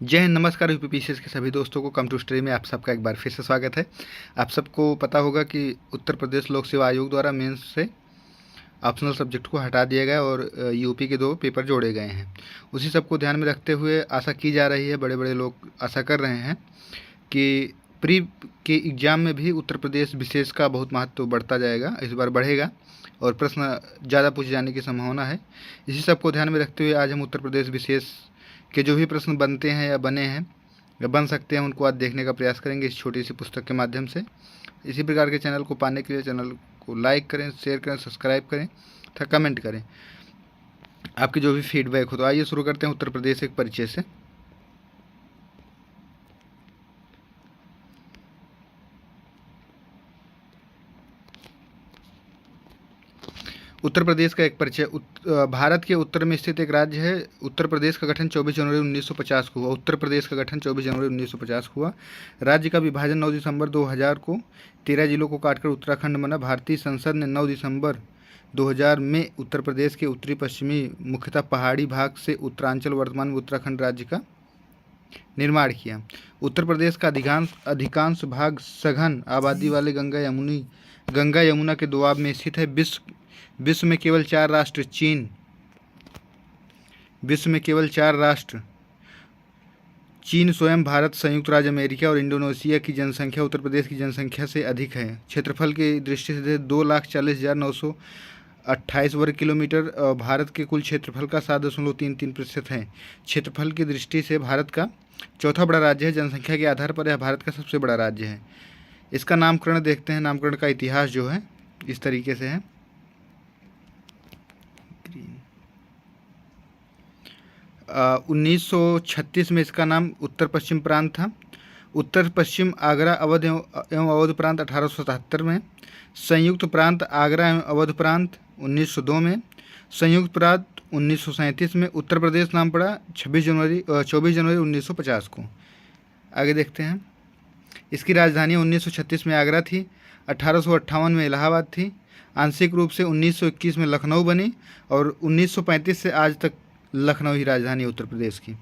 जय हिंद, नमस्कार यूपीपीसीएस के सभी दोस्तों को कम टू स्टडी में आप सबका एक बार फिर से स्वागत है। आप सबको पता होगा कि उत्तर प्रदेश लोक सेवा आयोग द्वारा मेंस से ऑप्शनल सब्जेक्ट को हटा दिया गया और यूपी के 2 पेपर जोड़े गए हैं। उसी सब को ध्यान में रखते हुए आशा की जा रही है, बड़े बड़े लोग आशा कर रहे हैं कि प्री के एग्ज़ाम में भी उत्तर प्रदेश विशेष का बहुत महत्व बढ़ता जाएगा, इस बार बढ़ेगा और प्रश्न ज़्यादा पूछे जाने की संभावना है। इसी सब को ध्यान में रखते हुए आज हम उत्तर प्रदेश विशेष के जो भी प्रश्न बनते हैं या बने हैं या बन सकते हैं उनको आज देखने का प्रयास करेंगे इस छोटी सी पुस्तक के माध्यम से। इसी प्रकार के चैनल को पाने के लिए चैनल को लाइक करें, शेयर करें, सब्सक्राइब करें तथा कमेंट करें आपकी जो भी फीडबैक हो। तो आइए शुरू करते हैं उत्तर प्रदेश एक परिचय से। उत्तर प्रदेश का एक परिचय। भारत के उत्तर में स्थित एक राज्य है। उत्तर प्रदेश का गठन 24 जनवरी 1950 को हुआ। उत्तर प्रदेश का गठन 24 जनवरी 1950 को हुआ। राज्य का विभाजन 9 दिसंबर 2000 को 13 जिलों को काटकर उत्तराखंड बना। भारतीय संसद ने 9 दिसंबर 2000 में उत्तर प्रदेश के उत्तरी पश्चिमी मुख्यतः पहाड़ी भाग से उत्तरांचल वर्तमान में उत्तराखंड राज्य का निर्माण किया। उत्तर प्रदेश का अधिकांश भाग सघन आबादी वाले गंगा यमुना के दोआब में स्थित है। विश्व में केवल 4 राष्ट्र चीन स्वयं, भारत, संयुक्त राज्य अमेरिका और इंडोनेशिया की जनसंख्या उत्तर प्रदेश की जनसंख्या से अधिक है। क्षेत्रफल की दृष्टि से 2,40,928 वर्ग किलोमीटर भारत के कुल क्षेत्रफल का 7.33% है। क्षेत्रफल की दृष्टि से भारत का चौथा बड़ा राज्य है। जनसंख्या के आधार पर यह भारत का सबसे बड़ा राज्य है। इसका नामकरण देखते हैं। नामकरण का इतिहास जो है इस तरीके से है। 1936 में इसका नाम उत्तर पश्चिम प्रांत था। उत्तर पश्चिम आगरा, अवध एवं अवध प्रांत 1877 में। संयुक्त प्रांत आगरा एवं अवध प्रांत 1902 में। संयुक्त प्रांत 1937 में। उत्तर प्रदेश नाम पड़ा 24 जनवरी 1950 को। आगे देखते हैं। इसकी राजधानी 1936 में आगरा थी। 1858 में इलाहाबाद थी। आंशिक रूप से 1921 में लखनऊ बनी और 1935 से आज तक लखनऊ ही राजधानी है उत्तर प्रदेश की।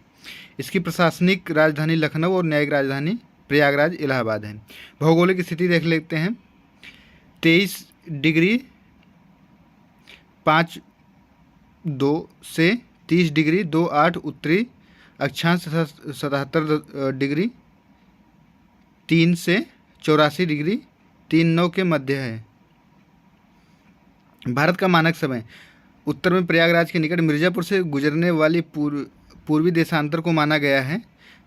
इसकी प्रशासनिक राजधानी लखनऊ और न्यायिक राजधानी प्रयागराज इलाहाबाद है। भौगोलिक स्थिति देख लेते हैं। 23 डिग्री 5 से 30 डिग्री 28 उत्तरी अक्षांश तथा 77 डिग्री 3 से 84 डिग्री 39 के मध्य है। भारत का मानक समय। उत्तर में प्रयागराज के निकट मिर्ज़ापुर से गुजरने वाली पूर्वी देशांतर को माना गया है,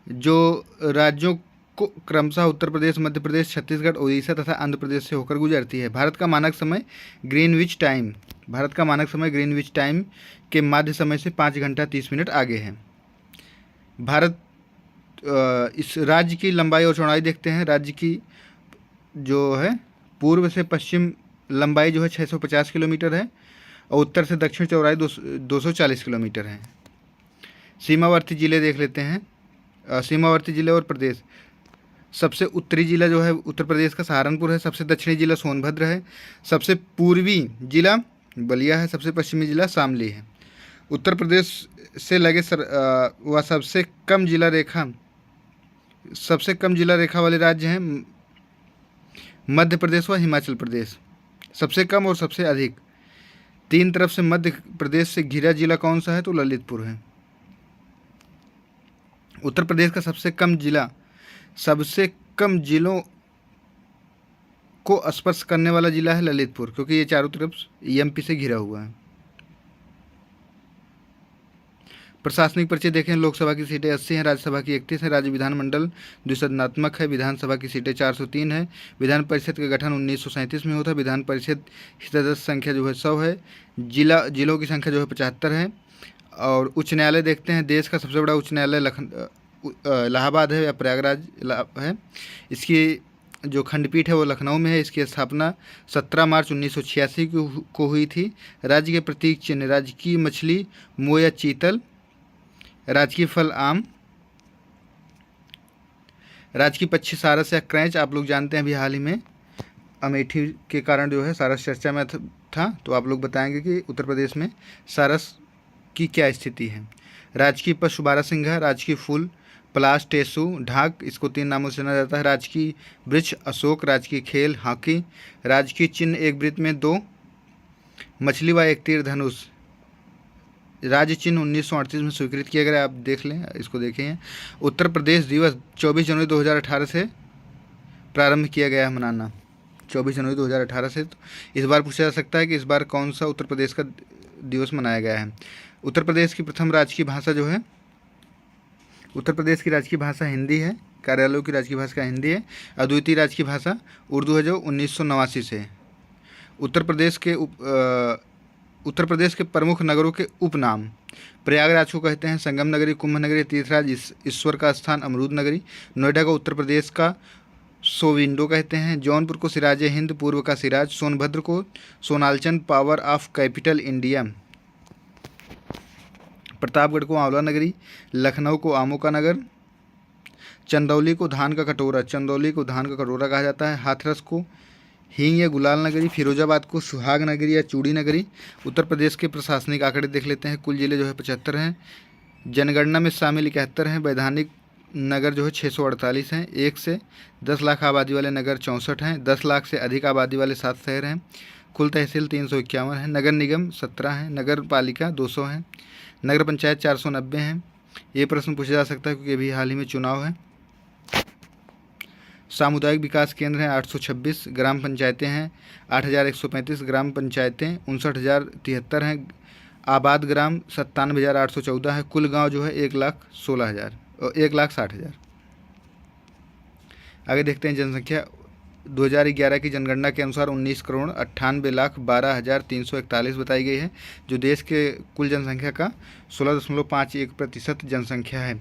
जो राज्यों को क्रमशः उत्तर प्रदेश, मध्य प्रदेश, छत्तीसगढ़, उड़ीसा तथा आंध्र प्रदेश से होकर गुजरती है। भारत का मानक समय ग्रीनविच टाइम के माध्य समय से 5 घंटा 30 मिनट आगे है। भारत इस राज्य की लंबाई और चौड़ाई देखते हैं। राज्य की जो है पूर्व से पश्चिम लंबाई जो है 650 किलोमीटर है और उत्तर से दक्षिण चौड़ाई 240 किलोमीटर है। सीमावर्ती जिले देख लेते हैं। सीमावर्ती जिले और प्रदेश। सबसे उत्तरी जिला जो है उत्तर प्रदेश का सहारनपुर है। सबसे दक्षिणी जिला सोनभद्र है। सबसे पूर्वी जिला बलिया है। सबसे पश्चिमी जिला शामली है। उत्तर प्रदेश से लगे वह सबसे कम जिला रेखा वाले राज्य हैं मध्य प्रदेश व हिमाचल प्रदेश। सबसे कम और सबसे अधिक 3 तरफ से मध्य प्रदेश से घिरा जिला कौन सा है? तो ललितपुर है। उत्तर प्रदेश का सबसे कम जिलों को स्पर्श करने वाला जिला है ललितपुर, क्योंकि ये चारों तरफ एमपी से घिरा हुआ है। प्रशासनिक परिचय देखें। लोकसभा की सीटें 80 हैं, राज्यसभा की 31 है। राज्य विधानमंडल द्विसदनात्मक है। विधानसभा की सीटें 403 है। विधान परिषद का गठन 1937 में हुआ था। विधान परिषद सदस्य संख्या जो है 100 है। जिलों की संख्या जो है 75 है। और उच्च न्यायालय देखते हैं। देश का सबसे बड़ा उच्च न्यायालय इलाहाबाद है या प्रयागराज है। इसकी जो खंडपीठ है वो लखनऊ में है। इसकी स्थापना 17 मार्च 1986 को हुई थी। राज्य के प्रतीक चिन्ह राजकीय मछली मोह या चीतल, राजकीय फल आम, राजकीय पक्षी सारस या क्रैंच। आप लोग जानते हैं अभी हाल ही में अमेठी के कारण जो है सारस चर्चा में था, तो आप लोग बताएंगे कि उत्तर प्रदेश में सारस की क्या स्थिति है। राजकीय पशु बारहसिंघा, राजकीय फूल पलाश, टेसू, ढाक, इसको 3 नामों से जाना जाता है। राजकीय वृक्ष अशोक, राजकीय खेल हॉकी, राजकीय चिन्ह एक वृत्त में 2 मछली व एक तीर धनुष। राज्य चिन्ह 1938 में स्वीकृत किया गया। आप देख लें, इसको देखें। उत्तर प्रदेश दिवस 24 जनवरी 2018 से प्रारंभ किया गया है मनाना, 24 जनवरी 2018 से। तो इस बार पूछा जा सकता है कि इस बार कौन सा उत्तर प्रदेश का दिवस मनाया गया है। उत्तर प्रदेश की प्रथम राजकीय भाषा जो है, उत्तर प्रदेश की राजकीय भाषा हिंदी है। कार्यालयों की राजकीय भाषा हिंदी है। अद्वितीय राजकीय भाषा उर्दू है जो 1989 से है। उत्तर प्रदेश के प्रमुख नगरों के उपनाम। प्रयागराज को कहते हैं संगम नगरी, कुंभ नगरी, तीर्थराज, ईश्वर का स्थान, अमरूद नगरी। नोएडा को उत्तर प्रदेश का सोविंडो कहते हैं। जौनपुर को सिराज हिंद, पूर्व का सिराज। सोनभद्र को सोनालचंद, power of capital India. Pratapgarh को आंवला नगरी। लखनऊ को आमों का नगर। चंदौली को धान का कटोरा, चंदौली को धान का कटोरा कहा जाता है। हाथरस को हींग या गुलाल नगरी। फिरोजाबाद को सुहाग नगरी या चूड़ी नगरी। उत्तर प्रदेश के प्रशासनिक आंकड़े देख लेते हैं। कुल जिले जो है 75 हैं। जनगणना में शामिल 71 हैं। वैधानिक नगर जो है 648 हैं। 1 से 10 लाख आबादी वाले नगर 64 हैं। 10 लाख से अधिक आबादी वाले 7 शहर हैं। कुल तहसील 351 हैं। नगर निगम 17 हैं। नगर पालिका 200 हैं। नगर पंचायत 490 हैं। ये प्रश्न पूछा जा सकता है क्योंकि अभी हाल ही में चुनाव है। सामुदायिक विकास केंद्र हैं 826। ग्राम पंचायतें हैं 8135। ग्राम पंचायतें 59073 हैं। आबाद ग्राम 97,814 है। कुल गांव जो है 1,16,000 और 1,60,000। आगे देखते हैं जनसंख्या। 2011 की जनगणना के अनुसार 19,98,12,341 बताई गई है, जो देश के कुल जनसंख्या का 16.51% जनसंख्या है।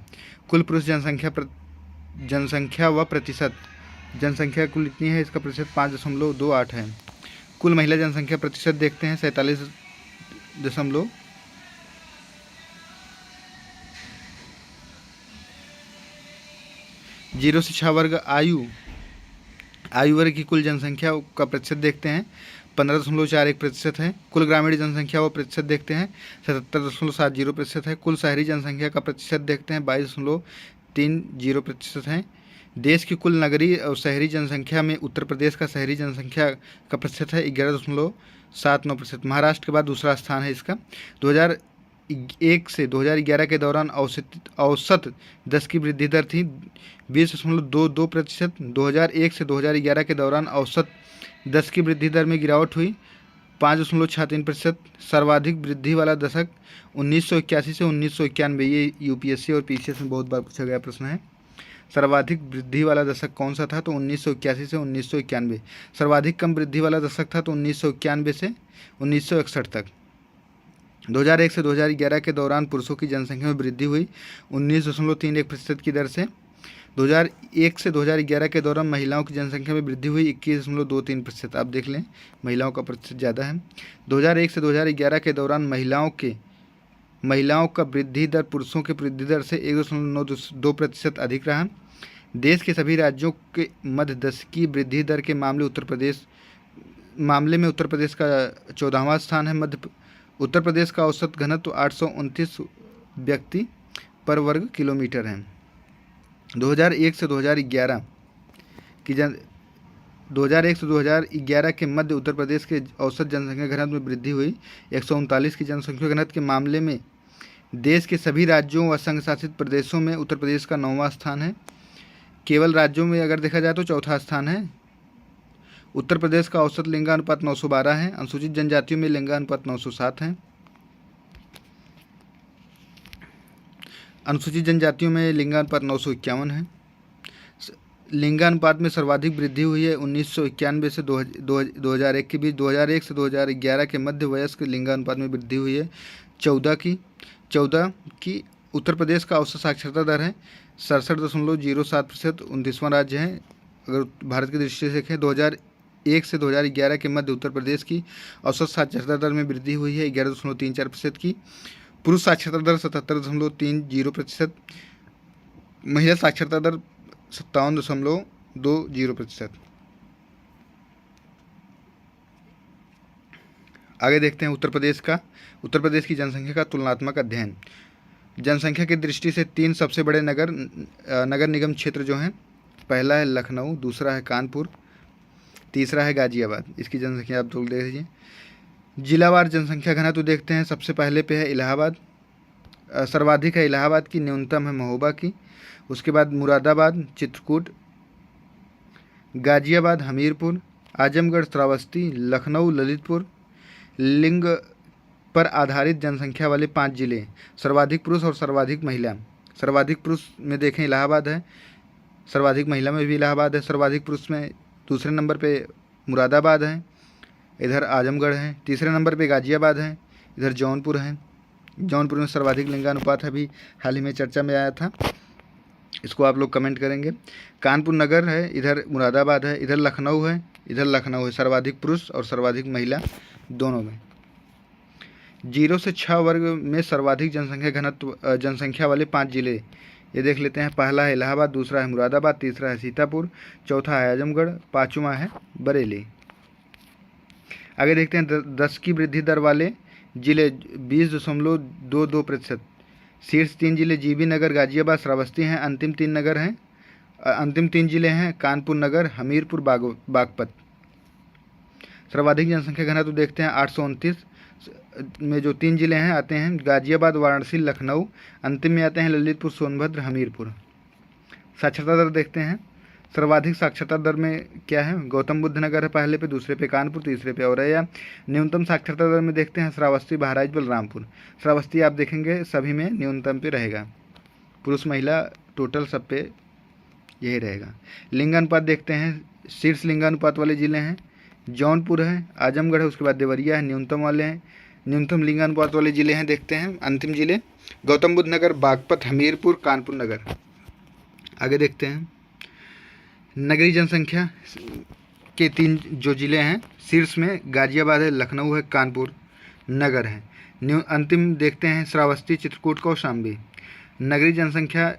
कुल पुरुष जनसंख्या व प्रतिशत जनसंख्या कुल इतनी है, इसका प्रतिशत 5.28 है। कुल महिला जनसंख्या प्रतिशत देखते हैं 47 दशमलव 0 से 6 वर्ग आयु वर्ग की कुल जनसंख्या का प्रतिशत देखते हैं 15.41% है। कुल ग्रामीण जनसंख्या व प्रतिशत देखते हैं 77.70% है। कुल शहरी जनसंख्या का प्रतिशत देखते हैं 22.30% है। देश की कुल नगरीय और शहरी जनसंख्या में उत्तर प्रदेश का शहरी जनसंख्या का प्रतिशत है 11.79%। महाराष्ट्र के बाद दूसरा स्थान है इसका। 2001 से 2011 के दौरान औसत 10 की वृद्धि दर थी 20.22%। 2001 से 2011 के दौरान औसत 10 की वृद्धि दर में गिरावट हुई 5.63%। सर्वाधिक वृद्धि वाला दशक 1981 से 1991। ये यूपीएससी और पीसीएस में बहुत बार पूछा गया प्रश्न है। सर्वाधिक वृद्धि वाला दशक कौन सा था, तो 1981 से 1991। सर्वाधिक कम वृद्धि वाला दशक था तो 1991 से 1961 तक। 2001 से 2011 के दौरान पुरुषों की जनसंख्या में वृद्धि हुई 19.31% की दर से। 2001 से 2011 के दौरान महिलाओं की जनसंख्या में वृद्धि हुई 21.23%। आप देख लें, महिलाओं का प्रतिशत ज़्यादा है। 2001 से 2011 के दौरान महिलाओं का वृद्धि दर पुरुषों की वृद्धि दर से 1.92% अधिक रहा। देश के सभी राज्यों के मध्य 10 की वृद्धि दर के मामले में उत्तर प्रदेश का 14वां स्थान है। उत्तर प्रदेश का औसत घनत्व 829 व्यक्ति पर वर्ग किलोमीटर है। 2001 से 2011 के मध्य उत्तर प्रदेश के औसत जनसंख्या घनत्व में वृद्धि हुई 139 की जनसंख्या घनत्व के मामले में देश के सभी राज्यों व संघ शासित प्रदेशों में उत्तर प्रदेश का 9वां स्थान है। केवल राज्यों में अगर देखा जाए तो चौथा स्थान है। उत्तर प्रदेश का औसत लिंगानुपात 912 है। अनुसूचित जनजातियों में लिंगानुपात 907 है। अनुसूचित जनजातियों में लिंगानुपात 951 है। लिंगानुपात में सर्वाधिक वृद्धि हुई है 1991 से 2001 के बीच। 2001 से 2011 के मध्य वयस्क लिंगानुपात में वृद्धि हुई है 14 की। उत्तर प्रदेश का औसत साक्षरता दर है 67.07%, 29वां राज्य है। अगर भारत की दृष्टि से देखें 2001 से 2011 के मध्य उत्तर प्रदेश की औसत साक्षरता दर में वृद्धि हुई है 11.34% की। पुरुष साक्षरता दर 77.30%। महिला साक्षरता दर 57.20%। आगे देखते हैं उत्तर प्रदेश की जनसंख्या का तुलनात्मक अध्ययन। जनसंख्या की दृष्टि से 3 सबसे बड़े नगर निगम क्षेत्र जो हैं, पहला है लखनऊ, दूसरा है कानपुर, तीसरा है गाजियाबाद। इसकी जनसंख्या आप लोग देख लीजिए। जिलावार जनसंख्या घनत्व देखते हैं, सबसे पहले पे है इलाहाबाद, सर्वाधिक है इलाहाबाद की, न्यूनतम है महोबा की, उसके बाद मुरादाबाद, चित्रकूट, गाजियाबाद, हमीरपुर, आजमगढ़, श्रावस्ती, लखनऊ, ललितपुर। लिंग पर आधारित जनसंख्या वाले 5 जिले, सर्वाधिक पुरुष और सर्वाधिक महिला। सर्वाधिक पुरुष में देखें इलाहाबाद है, सर्वाधिक महिला में भी इलाहाबाद है। सर्वाधिक पुरुष में दूसरे नंबर पे मुरादाबाद है, इधर आजमगढ़ है, तीसरे नंबर पे गाजियाबाद है, इधर जौनपुर है। जौनपुर में सर्वाधिक लिंगानुपात अभी हाल ही में चर्चा में आया था, इसको आप लोग कमेंट करेंगे। कानपुर नगर है, इधर मुरादाबाद है, इधर लखनऊ है, इधर लखनऊ है, सर्वाधिक पुरुष और सर्वाधिक महिला दोनों में। 0 से 6 वर्ग में सर्वाधिक जनसंख्या वाले 5 जिले ये देख लेते हैं। पहला है इलाहाबाद, दूसरा है मुरादाबाद, तीसरा है सीतापुर, चौथा है आजमगढ़, पाँचवा है बरेली। आगे देखते हैं 10 की वृद्धि दर वाले जिले 20.22%। शीर्ष 3 जिले जीबी नगर, गाजियाबाद, श्रावस्ती हैं। अंतिम 3 जिले हैं कानपुर नगर, हमीरपुर, बागपत। सर्वाधिक जनसंख्या घनत्व देखते हैं 829 में जो 3 जिले हैं आते हैं गाजियाबाद, वाराणसी, लखनऊ। अंतिम में आते हैं ललितपुर, सोनभद्र, हमीरपुर। साक्षरता दर देखते हैं, सर्वाधिक साक्षरता दर में क्या है, गौतम बुद्ध नगर है पहले पे, दूसरे पे कानपुर, तीसरे पे औरैया। न्यूनतम साक्षरता दर में देखते हैं श्रावस्ती, बहराइच, बलरामपुर। श्रावस्ती आप देखेंगे सभी में न्यूनतम पे रहेगा, पुरुष महिला टोटल सब पे यही रहेगा। लिंगानुपात देखते हैं, शीर्ष लिंगानुपात वाले जिले हैं जौनपुर है, आजमगढ़ है, उसके बाद देवरिया है, न्यूनतम वाले हैं। न्यूनतम लिंगानुपात वाले जिले हैं देखते हैं अंतिम जिले गौतम बुद्ध नगर, बागपत, हमीरपुर, कानपुर नगर। आगे देखते हैं नगरीय जनसंख्या के 3 जो जिले हैं, शीर्ष में गाजियाबाद है, लखनऊ है, कानपुर नगर है। अंतिम देखते हैं श्रावस्ती, चित्रकूट, कौशाम्बी। नगरीय जनसंख्या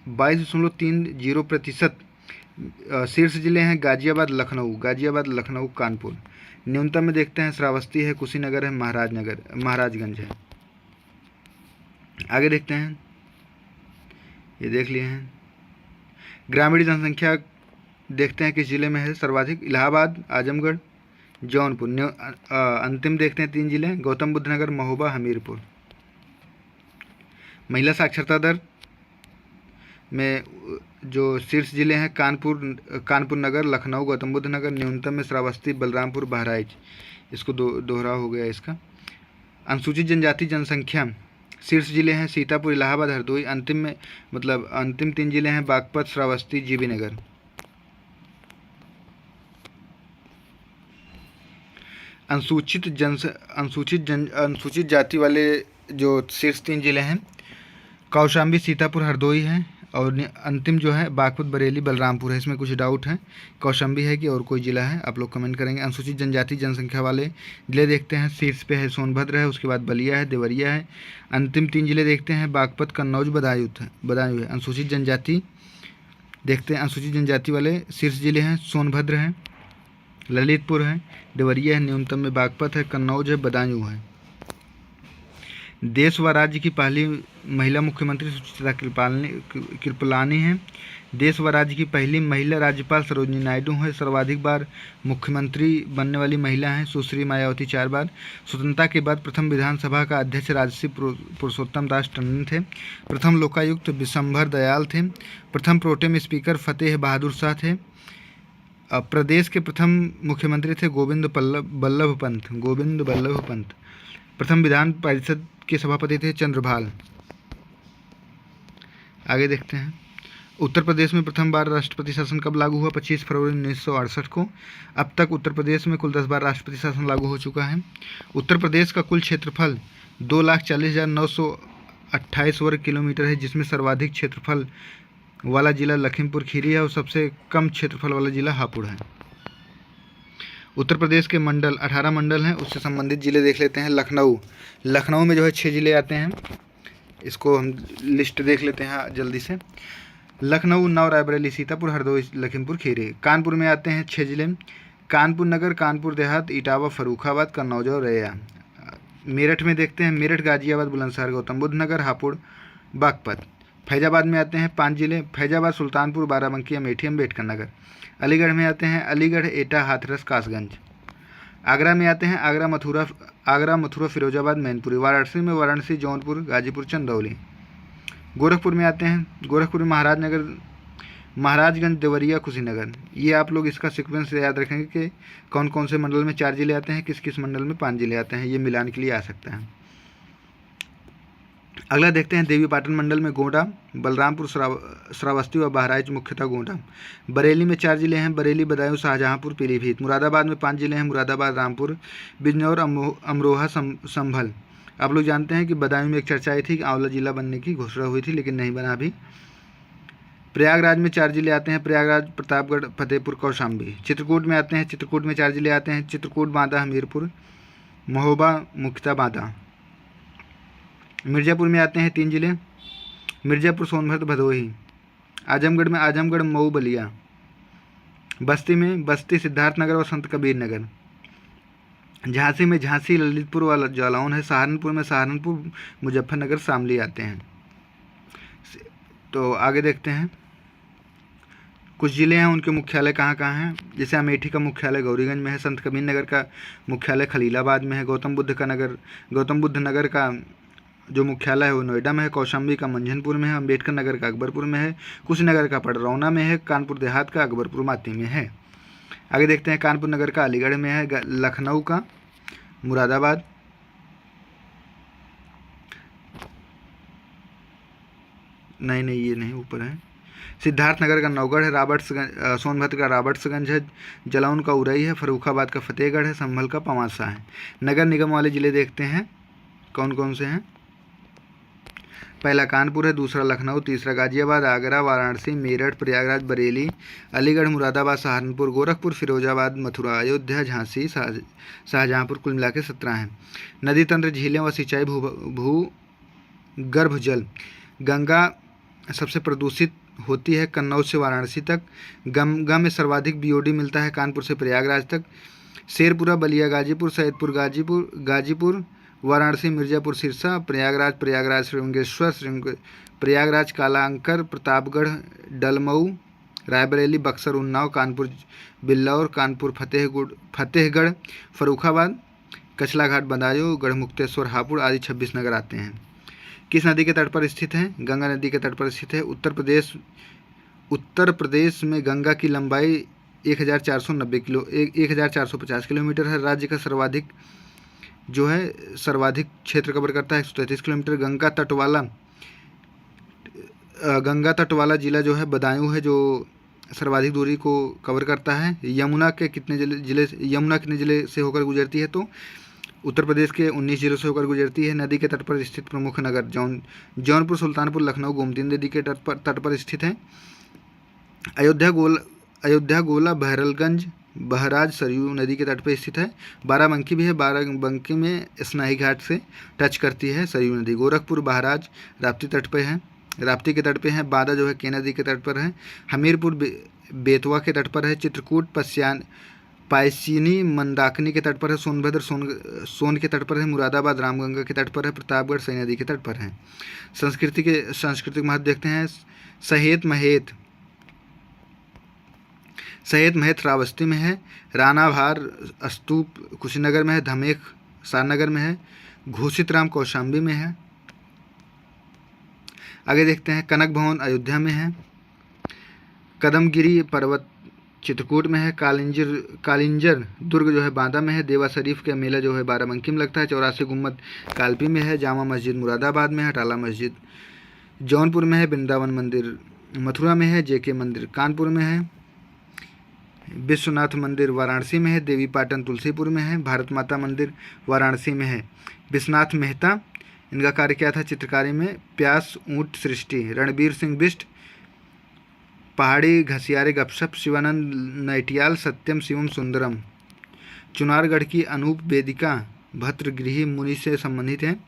22.30%। शीर्ष जिले हैं गाजियाबाद, लखनऊ, कानपुर। न्यूनतम में देखते हैं श्रावस्ती है, कुशीनगर है, महाराजगंज है। आगे देखते हैं, ये देख लिए हैं। ग्रामीण जनसंख्या देखते हैं किस जिले में है सर्वाधिक, इलाहाबाद, आजमगढ़, जौनपुर। अंतिम देखते हैं 3 जिले गौतम बुद्ध नगर, महोबा, हमीरपुर। महिला साक्षरता दर में जो शीर्ष जिले हैं कानपुर नगर, लखनऊ, गौतम बुद्ध नगर। न्यूनतम में श्रावस्ती, बलरामपुर, बहराइच। इसको दोहरा हो गया इसका। अनुसूचित जनजाति जनसंख्या शीर्ष जिले हैं सीतापुर, इलाहाबाद, हरदोई। अंतिम 3 जिले हैं बागपत, श्रावस्ती, जीबी नगर। अनुसूचित जाति वाले जो शीर्ष 3 जिले हैं कौशाम्बी, सीतापुर, हरदोई हैं। और अंतिम जो है बागपत, बरेली, बलरामपुर है। इसमें कुछ डाउट है, कौशाम्बी है कि और कोई ज़िला है, आप लोग कमेंट करेंगे। अनुसूचित जनजाति जनसंख्या वाले ज़िले देखते हैं, शीर्ष पे है सोनभद्र है, उसके बाद बलिया है, देवरिया है। अंतिम 3 जिले देखते हैं बागपत, कन्नौज, बदायूं है। अनुसूचित जनजाति देखते हैं, अनुसूचित जनजाति वाले शीर्ष जिले हैं सोनभद्र है, ललितपुर है, देवरिया है। न्यूनतम में बागपत है, कन्नौज है, बदायूं है। देश व राज्य की पहली महिला मुख्यमंत्री सुचित्रा कृपलानी हैं। देश व राज्य की पहली महिला राज्यपाल सरोजिनी नायडू हैं। सर्वाधिक बार मुख्यमंत्री बनने वाली महिला हैं सुश्री मायावती 4 बार। स्वतंत्रता के बाद प्रथम विधानसभा का अध्यक्ष राजर्षि पुरुषोत्तम दास टंडन थे। प्रथम लोकायुक्त विशंभर दयाल थे। प्रथम प्रोटेम स्पीकर फतेह बहादुर शाह थे। प्रदेश के प्रथम मुख्यमंत्री थे गोविंद बल्लभ पंत। प्रथम विधान परिषद के सभापति थे चंद्रभाल। आगे देखते हैं उत्तर प्रदेश में प्रथम बार राष्ट्रपति शासन कब लागू हुआ, 25 फरवरी 1968 को। अब तक उत्तर प्रदेश में कुल 10 बार राष्ट्रपति शासन लागू हो चुका है। उत्तर प्रदेश का कुल क्षेत्रफल 2,40,928 वर्ग किलोमीटर है, जिसमें सर्वाधिक क्षेत्रफल वाला जिला लखीमपुर खीरी है और सबसे कम क्षेत्रफल वाला जिला हापुड़ है। उत्तर प्रदेश के मंडल 18 मंडल हैं, उससे संबंधित जिले देख लेते हैं। लखनऊ में जो है 6 जिले आते हैं, इसको हम लिस्ट देख लेते हैं जल्दी से। लखनऊ, उन्नाव, रायबरेली, सीतापुर, हरदोई, लखीमपुर खीरी। कानपुर में आते हैं 6 जिले, कानपुर नगर, कानपुर देहात, इटावा, फर्रुखाबाद, कन्नौज और रैया। मेरठ में देखते हैं मेरठ, गाजियाबाद, बुलंदशहर, गौतम बुद्ध नगर, हापुड़, बागपत। फैजाबाद में आते हैं 5 जिले, फैजाबाद, सुल्तानपुर, बाराबंकी, अमेठी, अम्बेडकर नगर। अलीगढ़ में आते हैं अलीगढ़, एटा, हाथरस, कासगंज। आगरा में आते हैं आगरा, मथुरा, फिरोजाबाद, मैनपुरी। वाराणसी में वाराणसी, जौनपुर, गाजीपुर, चंदौली। गोरखपुर में आते हैं गोरखपुर में महाराजगंज, देवरिया, कुशीनगर। ये आप लोग इसका सीक्वेंस याद रखेंगे कि कौन कौन से मंडल में 4 जिले आते हैं, किस किस मंडल में 5 जिले आते हैं, ये मिलान के लिए आ सकता है। अगला देखते हैं देवीपाटन मंडल में गोंडा, बलरामपुर, श्रावस्ती और बहराइच, मुख्यतः गोंडा। बरेली में 4 जिले हैं, बरेली, बदायूं, शाहजहांपुर, पीलीभीत। मुरादाबाद में 5 जिले हैं, मुरादाबाद, रामपुर, बिजनौर, अमरोहा, संभल। आप लोग जानते हैं कि बदायूं में एक चर्चा आई थी कि आंवला जिला बनने की घोषणा हुई थी, लेकिन नहीं बना अभी। प्रयागराज में 4 जिले आते हैं, प्रयागराज, प्रतापगढ़, फतेहपुर, कौशाम्बी। चित्रकूट में आते हैं, चित्रकूट में 4 जिले आते हैं, चित्रकूट, बांदा, हमीरपुर, महोबा, मुख्यतः बांदा। मिर्ज़ापुर में आते हैं 3 जिले, मिर्ज़ापुर, सोनभद्र, भदोही। आजमगढ़ में आजमगढ़, मऊ, बलिया। बस्ती में बस्ती, सिद्धार्थनगर और संत कबीर नगर। झांसी में झांसी, ललितपुर व जालौन है। सहारनपुर में सहारनपुर, मुजफ्फरनगर, शामली आते हैं। तो आगे देखते हैं कुछ ज़िले हैं, उनके मुख्यालय कहाँ कहाँ हैं। जैसे अमेठी का मुख्यालय गौरीगंज में है, संत कबीर नगर का मुख्यालय खलीलाबाद में है, गौतम बुद्ध नगर का जो मुख्यालय है वो नोएडा में है, कौशाम्बी का मंझनपुर में है, अम्बेडकर नगर का अकबरपुर में है, कुशीनगर का पडरौना में है, कानपुर देहात का अकबरपुर माती में है। आगे देखते हैं कानपुर नगर का अलीगढ़ में है, लखनऊ का मुरादाबाद, नहीं ये नहीं, ऊपर है। सिद्धार्थनगर का नौगढ़ है, सोनभद्र का रॉबर्ट्सगंज है, जलौन का उरई है, फर्रुखाबाद का फतेहगढ़ है, संभल का पवासा है। नगर निगम वाले ज़िले देखते हैं कौन कौन से हैं। पहला कानपुर है, दूसरा लखनऊ, तीसरा गाजियाबाद, आगरा, वाराणसी, मेरठ, प्रयागराज, बरेली, अलीगढ़, मुरादाबाद, सहारनपुर, गोरखपुर, फिरोजाबाद, मथुरा, अयोध्या, झांसी, शाहजहांपुर। कुल मिला के 17 हैं। नदी तंत्र, झीलें व सिंचाई, भूगर्भ जल। गंगा सबसे प्रदूषित होती है कन्नौज से वाराणसी तक। गंगा में सर्वाधिक बीओडी मिलता है कानपुर से प्रयागराज तक। शेरपुरा, बलिया, गाजीपुर, सैदपुर, गाजीपुर, वाराणसी, मिर्ज़ापुर, सिरसा, प्रयागराज, श्रृंगेश्वर, प्रयागराज, कालांकर, प्रतापगढ़, डलमऊ, रायबरेली, बक्सर, उन्नाव, कानपुर बिल्लौर, कानपुर फतेहगढ़, फर्रुखाबाद, कचला घाट, बदायूं, गढ़मुक्तेश्वर, हापुड़ आदि 26 नगर आते हैं। किस नदी के तट पर स्थित है? गंगा नदी के तट पर स्थित है। उत्तर प्रदेश में गंगा की लंबाई 1450 किलोमीटर है। राज्य का सर्वाधिक क्षेत्र कवर करता है 133 किलोमीटर। गंगा तट वाला जिला जो है बदायूं है, जो सर्वाधिक दूरी को कवर करता है। यमुना कितने जिले से होकर गुजरती है? तो उत्तर प्रदेश के 19 जिलों से होकर गुजरती है। नदी के तट पर स्थित प्रमुख नगर जौनपुर, सुल्तानपुर, लखनऊ, गोमती नदी के तट पर स्थित है। अयोध्या, गोला, बहरलगंज, बहराज सरयू नदी के तट पर स्थित है। बाराबंकी भी है। बाराबंकी में स्नाही घाट से टच करती है सरयू नदी। गोरखपुर, बहराज राप्ती तट पर है, राप्ती के तट पे है। बांदा जो है के नदी के तट पर है। हमीरपुर बेतवा के तट पर है। चित्रकूट पायसीनी मंदाकिनी के तट पर है। सोनभद्र सोन के तट पर है। मुरादाबाद रामगंगा के तट पर है। प्रतापगढ़ सई नदी के तट पर है। सांस्कृतिक महत्व देखते हैं। सहेत महत श्रावस्ती में है। रानाभार स्तूप कुशीनगर में है। धमेख सारनगर में है। घोषित राम कौशाम्बी में है। आगे देखते हैं कनक भवन अयोध्या में है। कदमगिरी पर्वत चित्रकूट में है। कालिंजर दुर्ग जो है बांदा में है। देवा शरीफ का मेला जो है बाराबंकी में लगता है। 84 गुम्बद कालपी में है। जामा मस्जिद मुरादाबाद में है। टाला मस्जिद जौनपुर में है। वृंदावन मंदिर मथुरा में है। जेके मंदिर कानपुर में है। विश्वनाथ मंदिर वाराणसी में है। देवीपाटन तुलसीपुर में है। भारत माता मंदिर वाराणसी में है। विश्वनाथ मेहता, इनका कार्य क्या था चित्रकारी में? प्यास, ऊँट सृष्टि। रणबीर सिंह बिष्ट, पहाड़ी घसियारे गपशप। शिवानंद नैटियाल, सत्यम शिवम सुंदरम। चुनारगढ़ की अनूप वेदिका भद्रगृही मुनि से संबंधित हैं।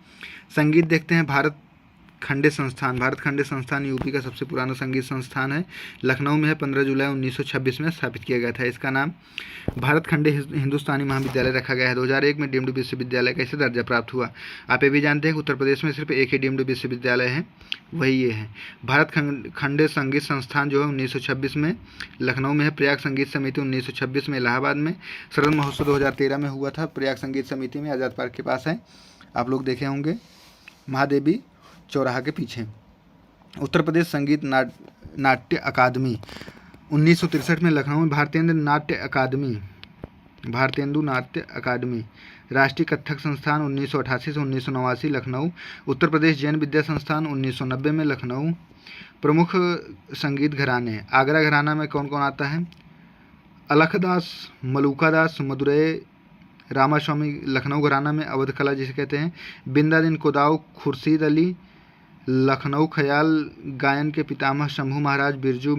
संगीत देखते हैं। खंडे संस्थान। भारत खंडे संस्थान यूपी का सबसे पुराना संगीत संस्थान है। लखनऊ में है। 15 जुलाई 1926 में स्थापित किया गया था। इसका नाम भारत खंडे हिंदुस्तानी महाविद्यालय रखा गया है। 2001 में डीम्ड विश्वविद्यालय का इसे दर्जा प्राप्त हुआ। आप ये भी जानते हैं कि उत्तर प्रदेश में सिर्फ एक ही डीम्ड विश्वविद्यालय है, वही ये है। भारत खंडे संगीत संस्थान जो है 1926 में लखनऊ में है। प्रयाग संगीत समिति 1926 में इलाहाबाद में। शरद महोत्सव 2013 में हुआ था प्रयाग संगीत समिति में, आज़ाद पार्क के पास है, आप लोग देखे होंगे, महादेवी चौराहा के पीछे। उत्तर प्रदेश संगीत नाट्य अकादमी 1963 में लखनऊ में। भारतेंदु नाट्य अकादमी। राष्ट्रीय कथक संस्थान 1988 से 1989 लखनऊ। उत्तर प्रदेश जैन विद्या संस्थान 1990 में लखनऊ। प्रमुख संगीत घराने। आगरा घराना में कौन कौन आता है? अलखदास, मलुकादास, मदुरै रामास्वामी। लखनऊ घराना में अवध कला जिसे कहते हैं। बिंदादिन कोदाव, खुर्शीद अली। लखनऊ ख्याल गायन के पितामह शंभू महाराज, बिरजू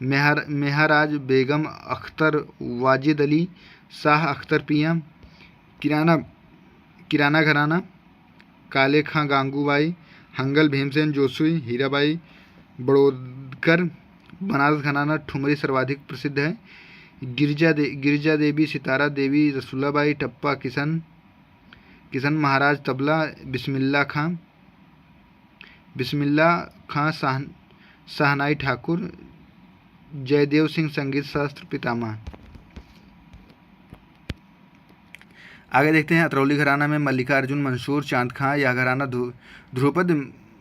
मेहराज बेगम, अख्तर, वाजिद अली शाह, अख्तर पिया। किराना घराना काले खां गांगूबाई, हंगल भीमसेन जोशी, हीराबाई बड़ौदकर। बनारस घराना ठुमरी सर्वाधिक प्रसिद्ध है। गिरिजा देवी, सितारा देवी, रसूलाबाई, टप्पा किशन महाराज तबला, बिस्मिल्ला खां शाहनाई ठाकुर। जयदेव सिंह संगीत शास्त्र पितामह। आगे देखते हैं अतरौली घराना में मल्लिकार्जुन मंसूर, चांद खां। यह घराना ध्रुपद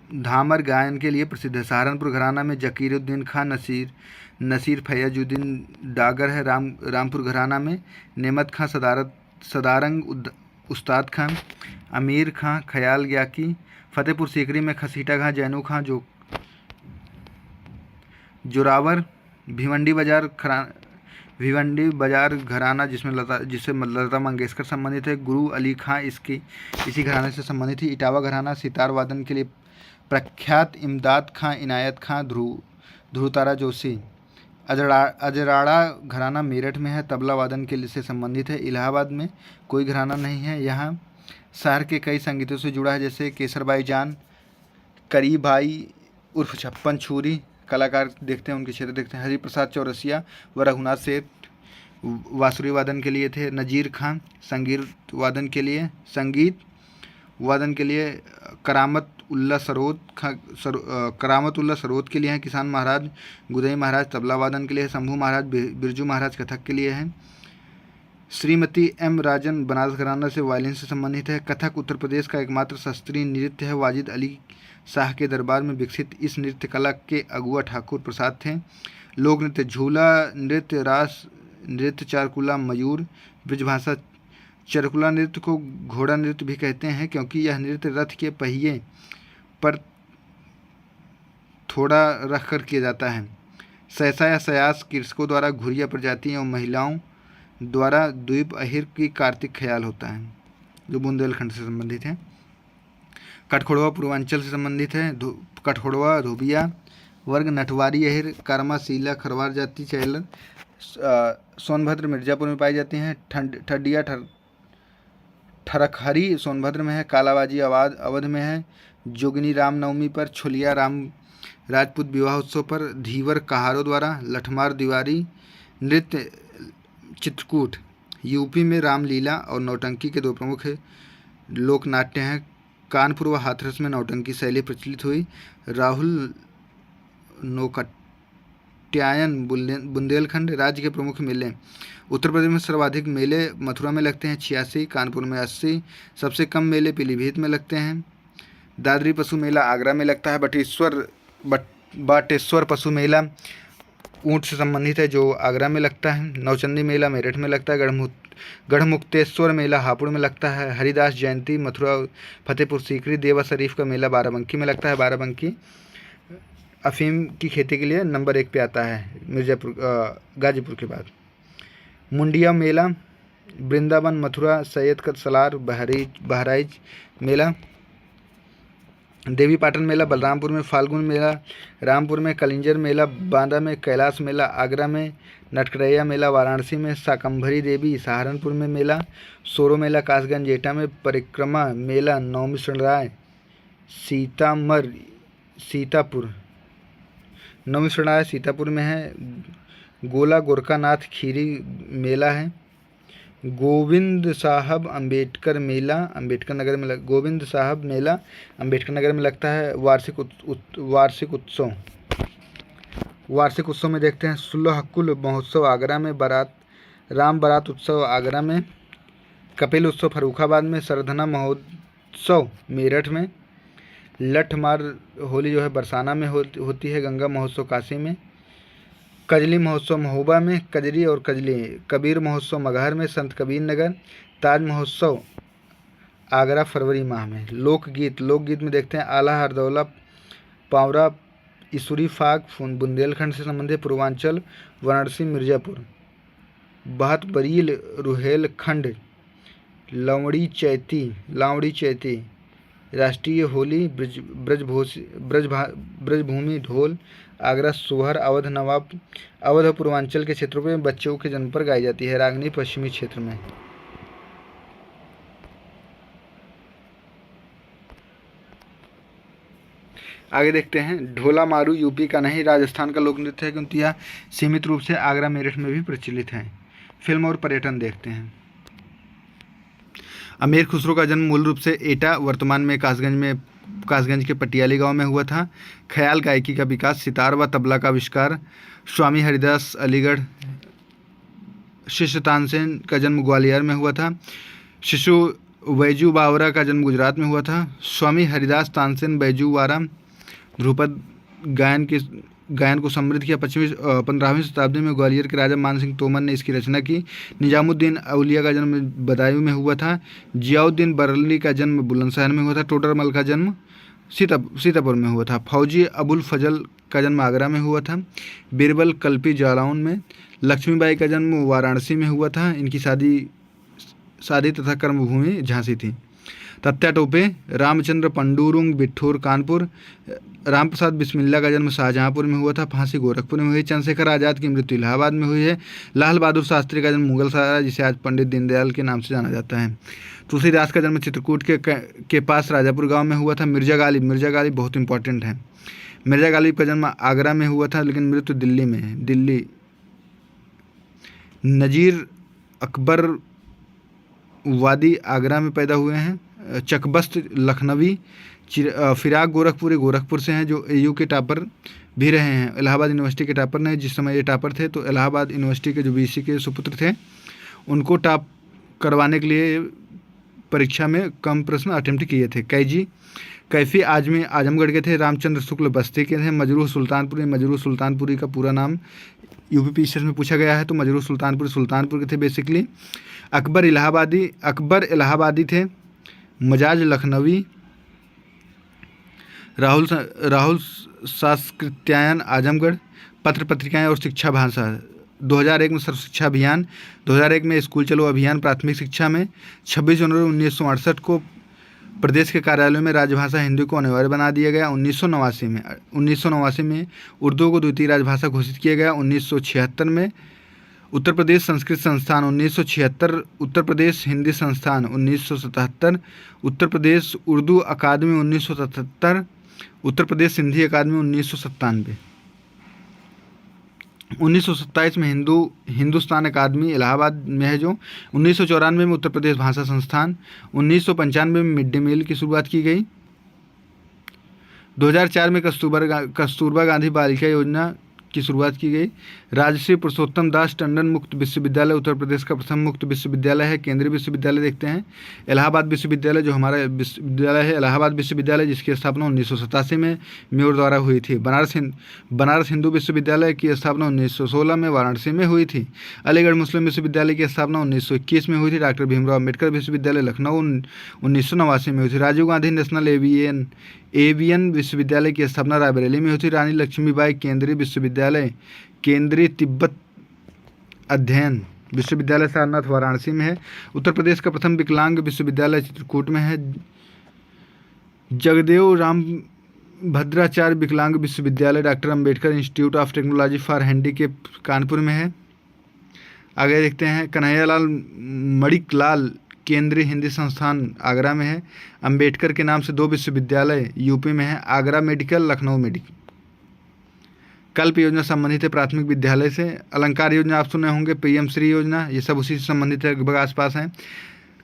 धामर गायन के लिए प्रसिद्ध है। सहारनपुर घराना में जकीरुद्दीन खां, नसीर फैजुद्दीन डागर है। रामपुर घराना में नेमत खां, सदारंग उस्ताद खां, अमीर खां, ख्याल ग्याकी। फतेहपुर सीकरी में खसीटा खां, जैनू खां, जोरावर। भिवंडी बाजार घराना जिससे लता मंगेशकर संबंधित है। गुरु अली खां इसी घराने से संबंधित है। इटावा घराना सितार वादन के लिए प्रख्यात। इमदाद खां, इनायत खां, ध्रुवतारा जोशी। अजराड़ा घराना मेरठ में है, तबला वादन के लिए से संबंधित है। इलाहाबाद में कोई घराना नहीं है। यहाँ शहर के कई संगीतों से जुड़ा है, जैसे केसरबाई जान, करीबाई उर्फ छप्पन छुरी। कलाकार देखते हैं, उनके क्षेत्र देखते हैं। हरिप्रसाद चौरसिया व रघुनाथ सेठ बांसुरी वादन के लिए थे। नजीर खां संगीत वादन के लिए। करामत उल्ला सरोद के लिए हैं। किसान महाराज, गुदई महाराज तबला वादन के लिए है। शंभू महाराज, बिरजू महाराज कथक के लिए हैं। श्रीमती एम राजन बनारस घराना से वायलिन से संबंधित है। कथक उत्तर प्रदेश का एकमात्र शास्त्रीय नृत्य है। वाजिद अली शाह के दरबार में विकसित इस नृत्य कला के अगुआ ठाकुर प्रसाद थे। लोक नृत्य झूला नृत्य, रास नृत्य, चारकुला मयूर, ब्रजभाषा। चरकुला नृत्य को घोड़ा नृत्य भी कहते हैं, क्योंकि यह नृत्य रथ के पहिए पर थोड़ा रख कर किया जाता है। सहसा या सयास कृषकों द्वारा घुरिया प्रजाति एवं महिलाओं द्वारा द्वीप अहिर की कार्तिक ख्याल होता है, जो बुंदेलखंड से संबंधित है। कठखोड़वा पूर्वांचल से संबंधित है। कठखोड़वा धोबिया वर्ग, नटवारी अहिर, कर्मा, सीला, खरवार जाति, चैलर। सोनभद्र मिर्जापुर में पाई जाती हैं। ठडिया ठरखरी सोनभद्र में है। कालाबाजी अवध में है। जोगिनी रामनवमी पर, छुलिया राजपूत विवाह उत्सव पर, धीवर कहारों द्वारा। लठमार दीवारी नृत्य चित्रकूट। यूपी में रामलीला और नौटंकी के दो प्रमुख लोक नाट्य हैं। कानपुर व हाथरस में नौटंकी शैली प्रचलित हुई। राहुल नौकट्यायन बुंदेलखंड राज्य के प्रमुख मेले। उत्तर प्रदेश में सर्वाधिक मेले मथुरा में लगते हैं 86, कानपुर में 80। सबसे कम मेले पीलीभीत में लगते हैं। दादरी पशु मेला आगरा में लगता है। बाटेश्वर पशु मेला ऊँट से संबंधित है, जो आगरा में लगता है। नौचंदी मेला मेरठ में लगता है। गढ़मुक्तेश्वर मेला हापुड़ में लगता है। हरिदास जयंती मथुरा फतेहपुर सीकरी। देवा शरीफ का मेला बाराबंकी में लगता है। बाराबंकी अफीम की खेती के लिए नंबर 1 पे आता है गाजीपुर के बाद। मुंडिया मेला वृंदावन मथुरा। सैयद का सलार बहराइच मेला। देवी पाटन मेला बलरामपुर में। फाल्गुन मेला रामपुर में। कलिंजर मेला बांदा में। कैलाश मेला आगरा में। नटकरैया मेला वाराणसी में। शाकंभरी देवी सहारनपुर में मेला। सोरो मेला कासगंज एटा में। परिक्रमा मेला नवमी शरणराय सीतापुर। 9वीं शरणालय सीतापुर में है। गोला गोरखानाथ खीरी मेला है। गोविंद साहब अम्बेडकर मेला अम्बेडकर नगर में गोविंद साहब मेला अम्बेडकर नगर में लगता है। वार्षिक उत्सव में देखते हैं सुलहकुल महोत्सव आगरा में, राम बारात उत्सव आगरा में, कपिल उत्सव फर्रुखाबाद में, सरधना महोत्सव मेरठ में, लठ मार होली जो है बरसाना में होती है, गंगा महोत्सव काशी में, कजली महोत्सव महोबा में, कजरी और कजली, कबीर महोत्सव मगहर में, संत कबीर नगर, ताज महोत्सव आगरा फरवरी माह में। लोकगीत में देखते हैं आला हरदौला पावरा इसुरी फाग बुंदेलखंड से संबंधित, पूर्वांचल वाराणसी मिर्जापुर, बहत बरील रुहेलखंड, लावड़ी चैती, राष्ट्रीय होली ब्रजभूमि ढोल आगरा सोहर अवध अवध पूर्वांचल के क्षेत्रों में बच्चों के जन्म पर गाई जाती है। रागनी पश्चिमी क्षेत्र में। आगे देखते हैं ढोला मारू यूपी का नहीं राजस्थान का लोक नृत्य है, किंतु यह सीमित रूप से आगरा मेरठ में भी प्रचलित है। फिल्म और पर्यटन देखते हैं। अमीर खुसरो का जन्म मूल रूप से एटा वर्तमान में कासगंज के पटियाली गांव में हुआ था। ख्याल गायकी का विकास, सितार व तबला का आविष्कार, स्वामी हरिदास अलीगढ़। शिष्य तानसेन का जन्म ग्वालियर में हुआ था। शिशु बैजू बावरा का जन्म गुजरात में हुआ था। स्वामी हरिदास तानसेन बैजूवारा ध्रुपद गायन को समृद्ध किया। 15वीं शताब्दी में ग्वालियर के राजा मान सिंह तोमर ने इसकी रचना की। निजामुद्दीन औलिया का जन्म बदायूं में हुआ था। जियाउद्दीन बरली का जन्म बुलंदशहर में हुआ था। टोडरमल का जन्म सीतापुर में हुआ था। फौजी अबुल फजल का जन्म आगरा में हुआ था। बीरबल कल्पी जालौन में। लक्ष्मीबाई का जन्म वाराणसी में हुआ था। इनकी शादी तथा कर्मभूमि झांसी थी। तत्या टोपे, रामचंद्र पंडूरुंग बिठूर कानपुर। रामप्रसाद बिस्मिल्ला का जन्म शाहजहांपुर में हुआ था। फांसी गोरखपुर में हुई। चंद्रशेखर आज़ाद की मृत्यु इलाहाबाद में हुई है। लाल बहादुर शास्त्री का जन्म मुगल सराय, जिसे आज पंडित दीनदयाल के नाम से जाना जाता है। तुलसीदास का जन्म चित्रकूट के पास राजापुर गांव में हुआ था। मिर्जा गालिब बहुत इंपॉर्टेंट है। मिर्जा गालिब का जन्म आगरा में हुआ था, लेकिन मृत्यु दिल्ली में है। दिल्ली। नजीर अकबर वादी आगरा में पैदा हुए हैं। चकबस्त लखनवी। फिराक गोरखपुर से हैं, जो एयू के टॉपर भी रहे हैं। इलाहाबाद यूनिवर्सिटी के टॉपर ने, जिस समय ये टॉपर थे तो इलाहाबाद यूनिवर्सिटी के जो बीसी के सुपुत्र थे उनको टॉप करवाने के लिए परीक्षा में कम प्रश्न अटेम्प्ट किए थे। कैफी आजमगढ़ के थे। रामचंद्र शुक्ल बस्ती के थे। मजरूह सुल्तानपुरी का पूरा नाम यूपीपीसीएस में पूछा गया है, तो मजरूह सुल्तानपुर के थे बेसिकली। अकबर इलाहाबादी थे। मजाज लखनवी। राहुल सांस्कृत्यायन आजमगढ़। पत्र पत्रिकाएं और शिक्षा भाषा। 2001 में सर्व शिक्षा अभियान। 2001 में स्कूल चलो अभियान प्राथमिक शिक्षा में। 26 जनवरी 1968 को प्रदेश के कार्यालयों में राजभाषा हिंदी को अनिवार्य बना दिया गया। 1989 में उर्दू को द्वितीय राजभाषा घोषित किया गया। 1976 में उत्तर प्रदेश संस्कृत संस्थान। 1976 उत्तर प्रदेश हिंदी संस्थान। 1977 उत्तर प्रदेश उर्दू अकादमी। 1977 उत्तर प्रदेश सिंधी अकादमी। 1997 1927 में हिंदुस्तान अकादमी इलाहाबाद में है जो। 1994 में उत्तर प्रदेश भाषा संस्थान। 1995 में मिड डे मील की शुरुआत की गई। 2004 में कस्तूरबा गांधी बालिका योजना की शुरुआत की गई। राजश्री पुरुषोत्तम दास टंडन मुक्त विश्वविद्यालय उत्तर प्रदेश का प्रथम मुक्त विश्वविद्यालय है। केंद्रीय विश्वविद्यालय देखते हैं इलाहाबाद विश्वविद्यालय, जो हमारा विश्वविद्यालय है इलाहाबाद विश्वविद्यालय, जिसकी स्थापना 1987 में म्योर द्वारा हुई थी। बनारस हिंदू विश्वविद्यालय की स्थापना 1916 में वाराणसी में हुई थी। अलीगढ़ मुस्लिम विश्वविद्यालय की स्थापना 1921 में हुई थी। डॉक्टर भीमराव अम्बेडकर विश्वविद्यालय लखनऊ 1989 में हुई थी। राजीव गांधी नेशनल एवियन विश्वविद्यालय की स्थापना रायबरेली में हुई थी। रानी लक्ष्मीबाई केंद्रीय विश्वविद्यालय, केंद्रीय तिब्बत अध्ययन विश्वविद्यालय सारनाथ वाराणसी में है। उत्तर प्रदेश का प्रथम विकलांग विश्वविद्यालय चित्रकूट में है। जगदेव राम भद्राचार्य विकलांग विश्वविद्यालय doctor Ambedkar institute of technology for handicap Kanpur में है। आगे देखते हैं कन्हैयालाल मणिकलाल केंद्रीय हिंदी संस्थान आगरा में है। अंबेडकर के नाम से 2 विश्वविद्यालय यूपी में है, आगरा मेडिकल, लखनऊ मेडिकल। कल्प योजना संबंधित है प्राथमिक विद्यालय से। अलंकार योजना आप सुने होंगे, पीएम श्री योजना, ये सब उसी से संबंधित है, लगभग आसपास हैं।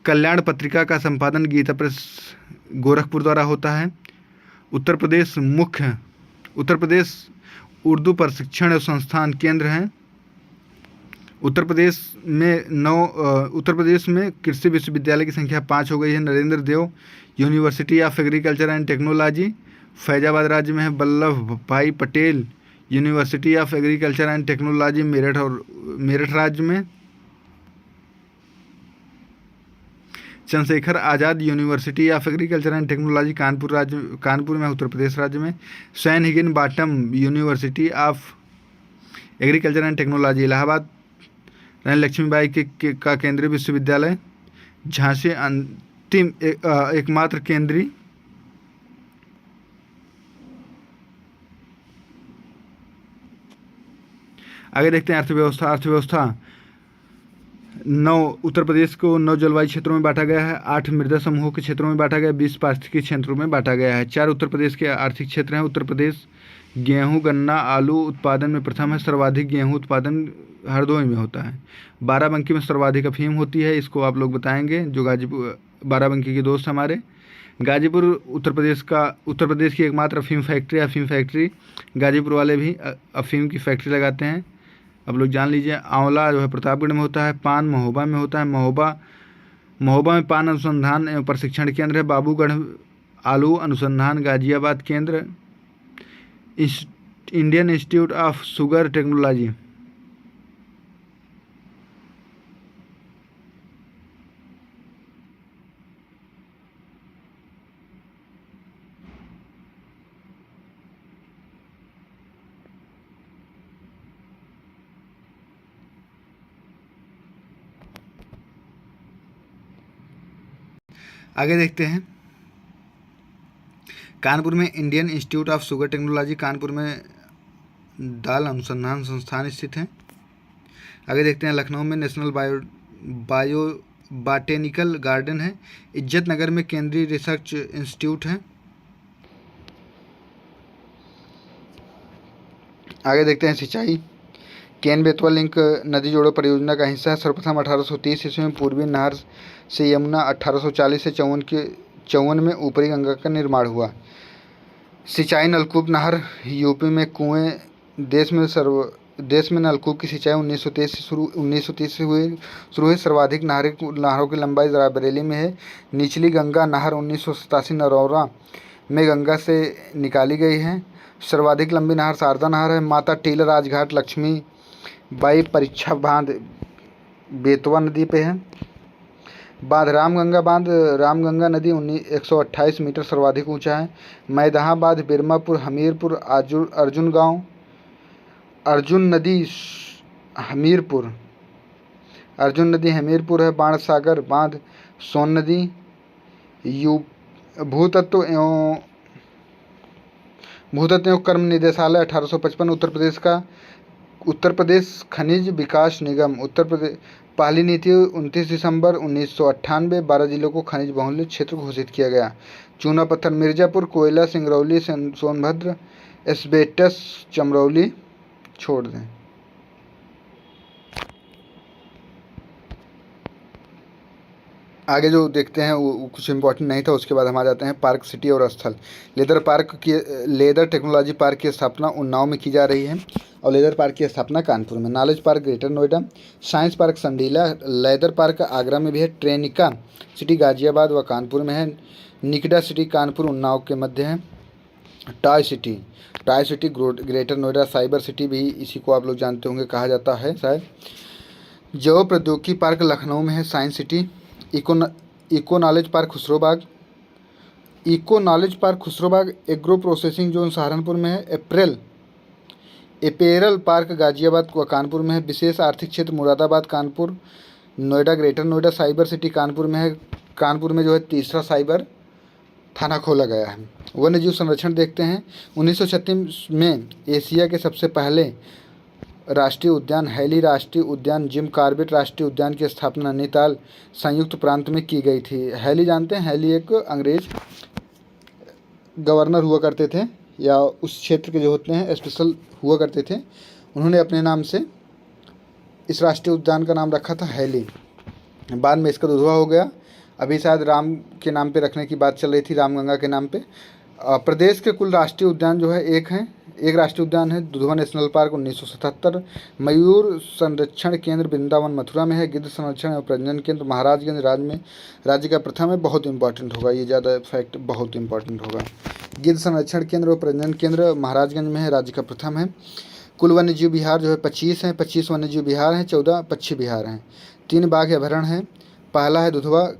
कल्याण पत्रिका का संपादन गीता प्रेस गोरखपुर द्वारा होता है। उत्तर प्रदेश उर्दू प्रशिक्षण संस्थान केंद्र हैं। उत्तर प्रदेश में कृषि विश्वविद्यालय की संख्या 5 हो गई है। Narendra Dev university of agriculture and technology Faizabad राज्य में है। Vallabh Bhai Patel university of agriculture and technology Meerut राज्य में। Chandrashekhar Azad university of agriculture and technology Kanpur में, उत्तर प्रदेश राज्य में। Sam Higginbottom university of agriculture and technology Allahabad. Rani Lakshmibai का केंद्रीय विश्वविद्यालय झांसी अंतिम एकमात्र केंद्रीय। आगे देखते हैं अर्थव्यवस्था। उत्तर प्रदेश को 9 जलवायु क्षेत्रों में बांटा गया है, 8 मृदा समूहों के क्षेत्रों में बांटा गया, 20 पारिस्थितिक क्षेत्रों में बांटा गया है। 4 उत्तर प्रदेश के आर्थिक क्षेत्र हैं। उत्तर प्रदेश गेहूं, गन्ना, आलू उत्पादन में प्रथम है। सर्वाधिक गेहूं उत्पादन हरदोई में होता है। बाराबंकी में सर्वाधिक अफीम होती है, इसको आप लोग बताएंगे जो गाजीपुर बाराबंकी के दोस्त हमारे। गाजीपुर उत्तर प्रदेश की एकमात्र अफीम फैक्ट्री। गाजीपुर वाले भी अफीम की फैक्ट्री लगाते हैं, अब लोग जान लीजिए। आंवला जो है प्रतापगढ़ में होता है। पान महोबा में होता है। महोबा में पान अनुसंधान एवं प्रशिक्षण केंद्र है। बाबूगढ़ आलू अनुसंधान गाजियाबाद केंद्र। Indian institute of sugar technology आगे देखते हैं। कानपुर में Indian institute of sugar technology, Kanpur में दाल अनुसंधान संस्थान स्थित है। आगे देखते हैं। लखनऊ में नेशनल बॉटेनिकल गार्डन है। इज्जत नगर में केंद्रीय रिसर्च इंस्टीट्यूट है। आगे देखते हैं सिंचाई। केन बेतवा लिंक नदी जोड़ो परियोजना का हिस्सा है। सर्वप्रथम 1830 ईस्वी में पूर्वी नहर से यमुना, 1840 से 54 में ऊपरी गंगा का निर्माण हुआ। सिंचाई नलकूप नहर यूपी में कुएं। देश में नलकूप की सिंचाई 1930 से शुरू हुई। सर्वाधिक नहरों की लंबाई रायबरेली में है। निचली गंगा नहर 1987 नरौरा में गंगा से निकाली गई है। सर्वाधिक लंबी नहर शारदा नहर है। माता टीला राजघाट लक्ष्मी बाई परीक्षा बांध बेतवा नदी पे है। रामगंगा नदी 128 मीटर सर्वाधिक ऊंचा है। मैदहा बांध बिरमापुर हमीरपुर अर्जुन नदी हमीरपुर है। बाणसागर बांध सोन नदी। भूतत्व एवं कर्म निदेशालय 1855 उत्तर प्रदेश खनिज विकास निगम पहली नीति 29 दिसंबर 1998 12 जिलों को खनिज बहुल्य क्षेत्र घोषित किया गया। चूना पत्थर मिर्जापुर, कोयला सिंगरौली सोनभद्र, एस्बेस्टस चमरौली छोड़ दें। आगे जो देखते हैं वो कुछ इम्पोर्टेंट नहीं था। उसके बाद हम आ जाते हैं पार्क सिटी और स्थल। लेदर टेक्नोलॉजी पार्क की स्थापना उन्नाव में की जा रही है और लेदर पार्क की स्थापना कानपुर में। Knowledge park greater Noida. Science park Sandila. Leather park Agra में भी है। ट्रेनिका सिटी गाजियाबाद व कानपुर में है। निकड़ा सिटी कानपुर उन्नाव के मध्य है। Toy city greater Noida. Cyber city भी इसी को आप लोग जानते होंगे कहा जाता है शायद। जैव प्रौद्योगिकी पार्क लखनऊ में है। Science city. Eco knowledge park Khusrobagh. Agro processing zone Saharanpur में है। एपेरल पार्क गाजियाबाद व कानपुर में है। विशेष आर्थिक क्षेत्र Moradabad Kanpur Noida greater Noida. Cyber city Kanpur में है। कानपुर में जो है तीसरा साइबर थाना खोला गया है। वन्य जीव संरक्षण देखते हैं। 1936 में एशिया के सबसे पहले राष्ट्रीय उद्यान हैली राष्ट्रीय उद्यान, जिम कॉर्बेट राष्ट्रीय उद्यान की स्थापना नैनीताल संयुक्त प्रांत में की गई थी। हैली जानते हैं, हैली एक अंग्रेज गवर्नर हुआ करते थे, या उस क्षेत्र के जो होते हैं स्पेशल हुआ करते थे। उन्होंने अपने नाम से इस राष्ट्रीय उद्यान का नाम रखा था हैली। बाद में इसका दुधवा हो गया। अभी शायद राम के नाम पे रखने की बात चल रही थी, रामगंगा के नाम पे। प्रदेश के कुल राष्ट्रीय उद्यान जो है एक राष्ट्रीय उद्यान है दुधवा नेशनल पार्क 1977। मयूर संरक्षण केंद्र वृंदावन मथुरा में है। गिद्ध संरक्षण एवं प्रजनन केंद्र महाराजगंज राज्य का प्रथम है। बहुत इंपॉर्टेंट होगा ये, ज़्यादा फैक्ट बहुत इंपॉर्टेंट होगा। गिद्ध संरक्षण केंद्र और प्रजनन केंद्र महाराजगंज में है, राज्य का प्रथम है। कुल वन्यजीव विहार जो है 25 हैं। 25 वन्यजीव विहार हैं, 14 पक्षी विहार हैं। 3 बाघ अभयारण्य हैं। पहला है दुधवा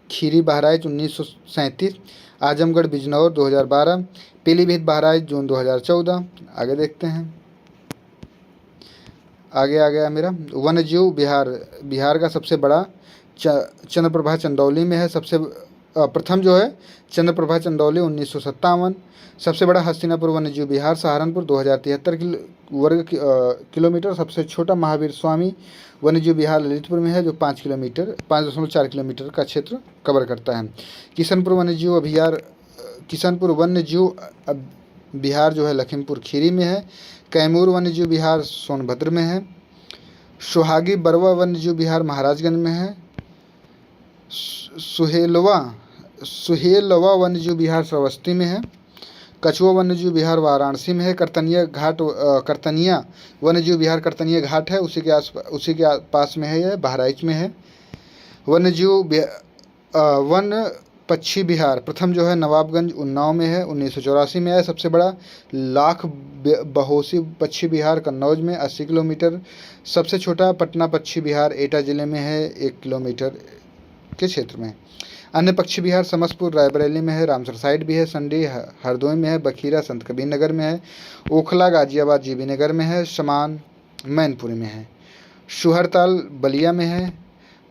खीरी बहराइच 1937, आजमगढ़ बिजनौर 2012, पीलीभीत बहराइच जून 2014। आगे देखते हैं, आगे आ गया मेरा वन्यजीव बिहार का सबसे बड़ा चंद्रप्रभा चंदौली में है। सबसे प्रथम जो है चंद्रप्रभा चंदौली 1957। सबसे बड़ा हस्तिनापुर वन्यजीव विहार सहारनपुर 2073 वर्ग किलोमीटर। सबसे छोटा महावीर स्वामी वन्यजीव विहार ललितपुर में है, जो 5.4 किलोमीटर का क्षेत्र कवर करता है। किशनपुर वन्यजीव विहार जो है लखीमपुर खीरी में है। कैमूर वन्यजीव विहार सोनभद्र में है। सुहागी बरवा वन्यजीव विहार महाराजगंज में है। सुहेलवा वन्यजीव विहार श्रावस्ती में है। कछुआ वन्यजीव विहार वाराणसी में है। करतनिया वन्यजीव विहार करतनिया घाट है, उसी के पास में है, यह बहराइच में है। वन पक्षी विहार प्रथम जो है नवाबगंज उन्नाव में है, 1984 में है। सबसे बड़ा लाख बहोसी पक्षी विहार कन्नौज में 80 किलोमीटर। सबसे छोटा पटना पक्षी विहार एटा जिले में है, 1 किलोमीटर के क्षेत्र में। अन्य पक्षी विहार समस्तपुर रायबरेली में है, रामसर साइड भी है, संडी हरदोई में है, बखीरा संत कबीर नगर में है, ओखला गाजियाबाद जीबी नगर में है, समान मैनपुरी में है, शुहरताल बलिया में है,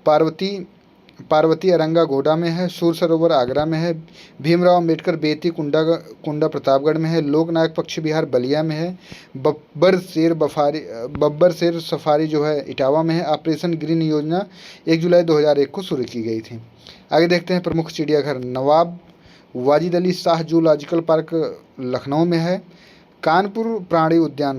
पार्वती अरंगा गोडा में है, सूर सरोवर आगरा में है, भीमराव अम्बेडकर बेती कुंडा प्रतापगढ़ में है, लोकनायक पक्षी विहार बलिया में है, बब्बर शेर सफारी जो है इटावा में है। ऑपरेशन ग्रीन योजना 1 जुलाई 2001 को शुरू की गई थी। आगे देखते हैं प्रमुख चिड़ियाघर। नवाब वाजिद अली शाह जूलॉजिकल पार्क लखनऊ में है। कानपुर प्राणी उद्यान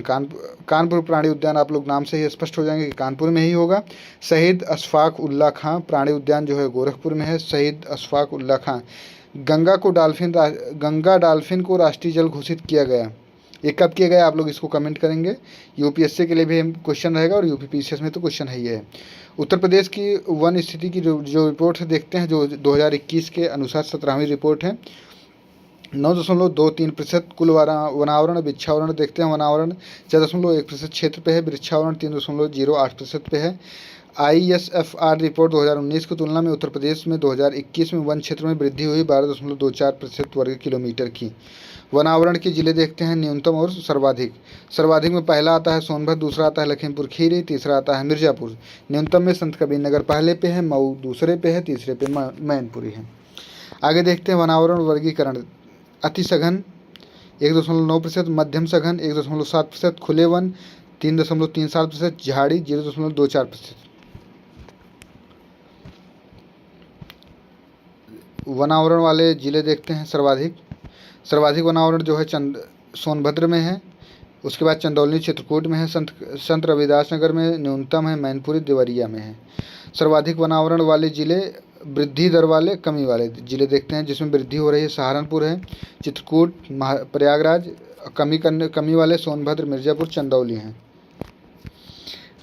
आप लोग नाम से ही स्पष्ट हो जाएंगे कि कानपुर में ही होगा। शहीद अशफाक उल्ला खां प्राणी उद्यान जो है गोरखपुर में है। शहीद अशफाक उल्ला खां गंगा डॉल्फिन को राष्ट्रीय जल घोषित किया गया। ये कब किया गया, आप लोग इसको कमेंट करेंगे। यूपीएससी के लिए भी क्वेश्चन रहेगा और यूपीपीसीएस में तो क्वेश्चन है ही है। उत्तर प्रदेश की वन स्थिति की जो रिपोर्ट है देखते हैं, जो 2021 के अनुसार 17वीं रिपोर्ट है। 9.23% कुल वनावरण। वृक्षावरण देखते हैं, वनावरण 4.1% क्षेत्र पे है, वृक्षावरण 3.08% पे है। ISFR रिपोर्ट 2019 की तुलना में उत्तर प्रदेश में 2021 में वन क्षेत्र में वृद्धि हुई 12.24% वर्ग किलोमीटर की। वनावरण के जिले देखते हैं, न्यूनतम और सर्वाधिक में पहला आता है सोनभद्र, दूसरा आता है लखीमपुर खीरी, तीसरा आता है मिर्ज़ापुर। न्यूनतम में संत कबीर नगर पहले पे है, मऊ दूसरे पे है, तीसरे पे मैनपुरी है। आगे देखते हैं वनावरण वर्गीकरण। अति सघन 1.9%, मध्यम सघन 1.7%, खुले वन 3.37%, झाड़ी 0.24%। वनावरण वाले जिले देखते हैं, सर्वाधिक वनावरण जो है सोनभद्र में है, उसके बाद चंदौली चित्रकूट में है, संत रविदास नगर में, न्यूनतम है मैनपुरी देवरिया में है। सर्वाधिक वनावरण वाले जिले वृद्धि दर वाले कमी वाले जिले देखते हैं, जिसमें वृद्धि हो रही है सहारनपुर है, चित्रकूट, प्रयागराज। कमी वाले सोनभद्र, मिर्ज़ापुर, चंदौली हैं।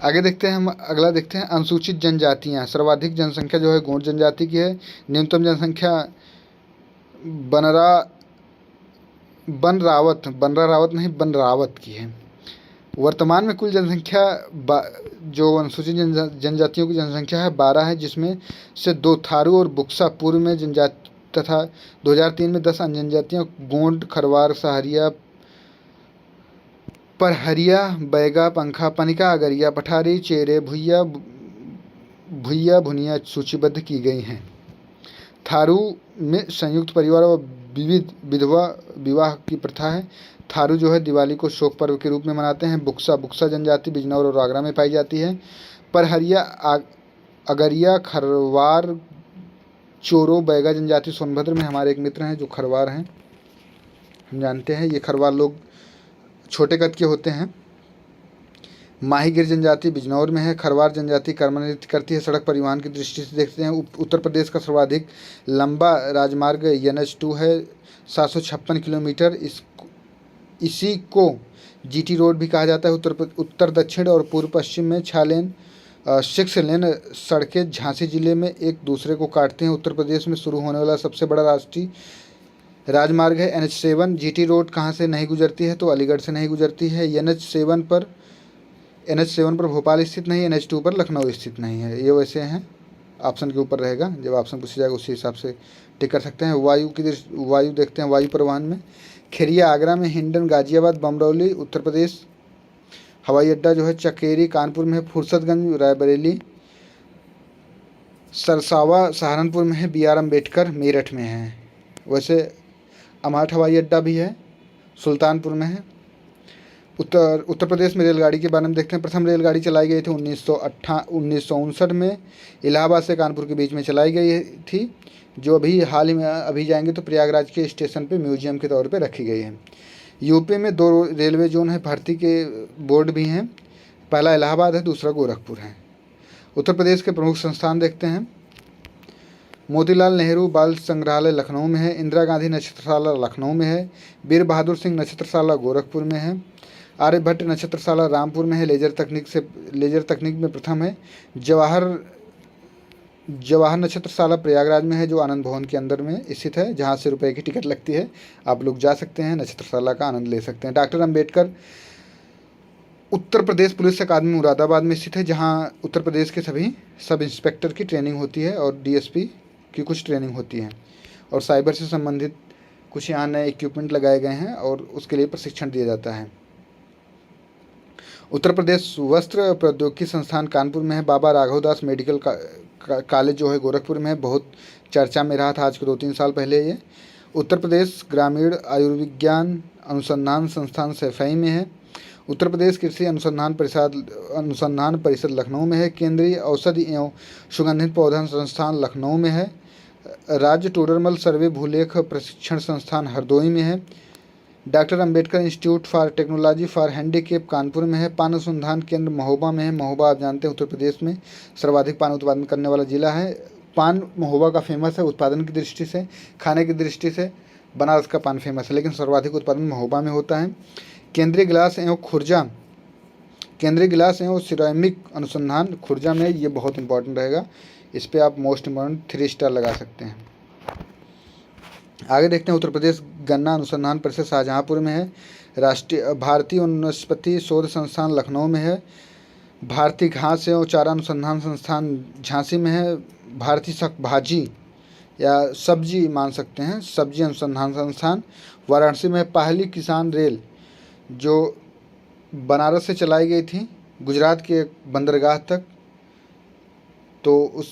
आगे देखते हैं, हम अगला देखते हैं अनुसूचित जनजातियाँ। सर्वाधिक जनसंख्या जो है गोंड जनजाति की है। न्यूनतम जनसंख्या बनरावत की है। वर्तमान में कुल जनसंख्या जो अनुसूचित जनजातियों की जनसंख्या है 12 है, जिसमें से 2 थारू और बुक्सा पूर्व में जनजाति तथा 2003 में 10 अन्य जनजातियाँ गोंड, खरवार, सहरिया, परहरिया, बैगा, पंखा, पनिका, अगरिया, पठारी, चेरे, भुनिया सूचीबद्ध की गई हैं। थारू में संयुक्त परिवार और विधवा विवाह की प्रथा है। थारू जो है दिवाली को शोक पर्व के रूप में मनाते हैं। बुक्सा जनजाति बिजनौर और आगरा में पाई जाती है। परहरिया अगरिया खरवार चोरो बैगा जनजाति सोनभद्र में। हमारे एक मित्र हैं जो खरवार हैं, हम जानते हैं। ये खरवार लोग छोटे कद के होते हैं। माहीगिर जनजाति बिजनौर में है। खरवार जनजाति कर्म नृत्य करती है। सड़क परिवहन की दृष्टि से देखते हैं उत्तर प्रदेश का सर्वाधिक लंबा राजमार्ग NH2 है, 756 किलोमीटर। इसी को GT रोड भी कहा जाता है। उत्तर दक्षिण और पूर्व पश्चिम में 6 लेन सड़कें झांसी जिले में एक दूसरे को काटते हैं। उत्तर प्रदेश में शुरू होने वाला सबसे बड़ा राष्ट्रीय राजमार्ग है NH7। GT रोड कहाँ से नहीं गुजरती है? तो अलीगढ़ से नहीं गुजरती है। NH7 पर भोपाल स्थित नहीं, NH2 पर लखनऊ स्थित नहीं है। ये वैसे हैं, ऑप्शन के ऊपर रहेगा। जब ऑप्शन पूछा जाएगा उसी हिसाब से टिक कर सकते हैं। वायु देखते हैं। वायु परिवहन में खेरिया आगरा में, हिंडन गाजियाबाद बमरौली उत्तर प्रदेश। हवाई अड्डा जो है चकेरी कानपुर में है। फुर्सतगंज रायबरेली। सरसावा सहारनपुर में है। BR अम्बेडकर मेरठ में है। वैसे अमाट हवाई अड्डा भी है, सुल्तानपुर में है। उत्तर प्रदेश में रेलगाड़ी के बारे में देखते हैं। प्रथम रेलगाड़ी चलाई गई थी 1959 में, इलाहाबाद से कानपुर के बीच में चलाई गई थी, जो हाल ही में अभी जाएंगे तो प्रयागराज के स्टेशन पे म्यूजियम के तौर पे रखी गई है। यूपी में 2 रेलवे जोन है, भर्ती के बोर्ड भी हैं। पहला इलाहाबाद है, दूसरा गोरखपुर है। उत्तर प्रदेश के प्रमुख संस्थान देखते हैं। मोतीलाल नेहरू बाल संग्रहालय लखनऊ में है। इंदिरा गांधी नक्षत्रशाला लखनऊ में है। वीर बहादुर सिंह नक्षत्रशाला गोरखपुर में है। आर्यभट्ट नक्षत्रशाला रामपुर में है। लेजर तकनीक में प्रथम है। जवाहर नक्षत्रशाला प्रयागराज में है, जो आनंद भवन के अंदर में स्थित है, जहाँ से रुपए की टिकट लगती है। आप लोग जा सकते हैं, नक्षत्रशाला का आनंद ले सकते हैं। डॉक्टर अम्बेडकर उत्तर प्रदेश पुलिस अकादमी मुरादाबाद में स्थित है, जहाँ उत्तर प्रदेश के सभी सब इंस्पेक्टर की ट्रेनिंग होती है और DSP की कुछ ट्रेनिंग होती है। और साइबर से संबंधित कुछ यहाँ नए इक्विपमेंट लगाए गए हैं और उसके लिए प्रशिक्षण दिया जाता है। उत्तर प्रदेश वस्त्र प्रौद्योगिकी संस्थान कानपुर में है। बाबा राघवदास मेडिकल कॉलेज जो है गोरखपुर में है, बहुत चर्चा में रहा था आज के 2-3 साल पहले ये। उत्तर प्रदेश ग्रामीण आयुर्विज्ञान अनुसंधान संस्थान सैफई में है। उत्तर प्रदेश कृषि अनुसंधान परिषद लखनऊ में है। केंद्रीय औषधि एवं सुगंधित पौधा संस्थान लखनऊ में है। राज्य टोडरमल सर्वे भूलेख प्रशिक्षण संस्थान हरदोई में है। Doctor Ambedkar institute for technology for handicap Kanpur में है। पान अनुसंधान केंद्र महोबा में है। महोबा आप जानते हैं उत्तर प्रदेश में सर्वाधिक पान उत्पादन करने वाला जिला है। पान महोबा का फेमस है उत्पादन की दृष्टि से, खाने की दृष्टि से बनारस का पान फेमस है, लेकिन सर्वाधिक उत्पादन महोबा में होता है। केंद्रीय गिलास एवं सिरेमिक अनुसंधान खुर्जा में, ये बहुत इंपॉर्टेंट रहेगा, इस पर आप मोस्ट इम्पॉर्टेंट 3 स्टार लगा सकते हैं। आगे देखते हैं। उत्तर प्रदेश गन्ना अनुसंधान परिषद शाहजहाँपुर में है। भारतीय वनस्पति शोध संस्थान लखनऊ में है। भारतीय घास एवं चारा अनुसंधान संस्थान झांसी में है। भारतीय शाक भाजी या सब्जी मान सकते हैं, सब्जी अनुसंधान संस्थान वाराणसी में है। पहली किसान रेल जो बनारस से चलाई गई थी गुजरात के बंदरगाह तक, तो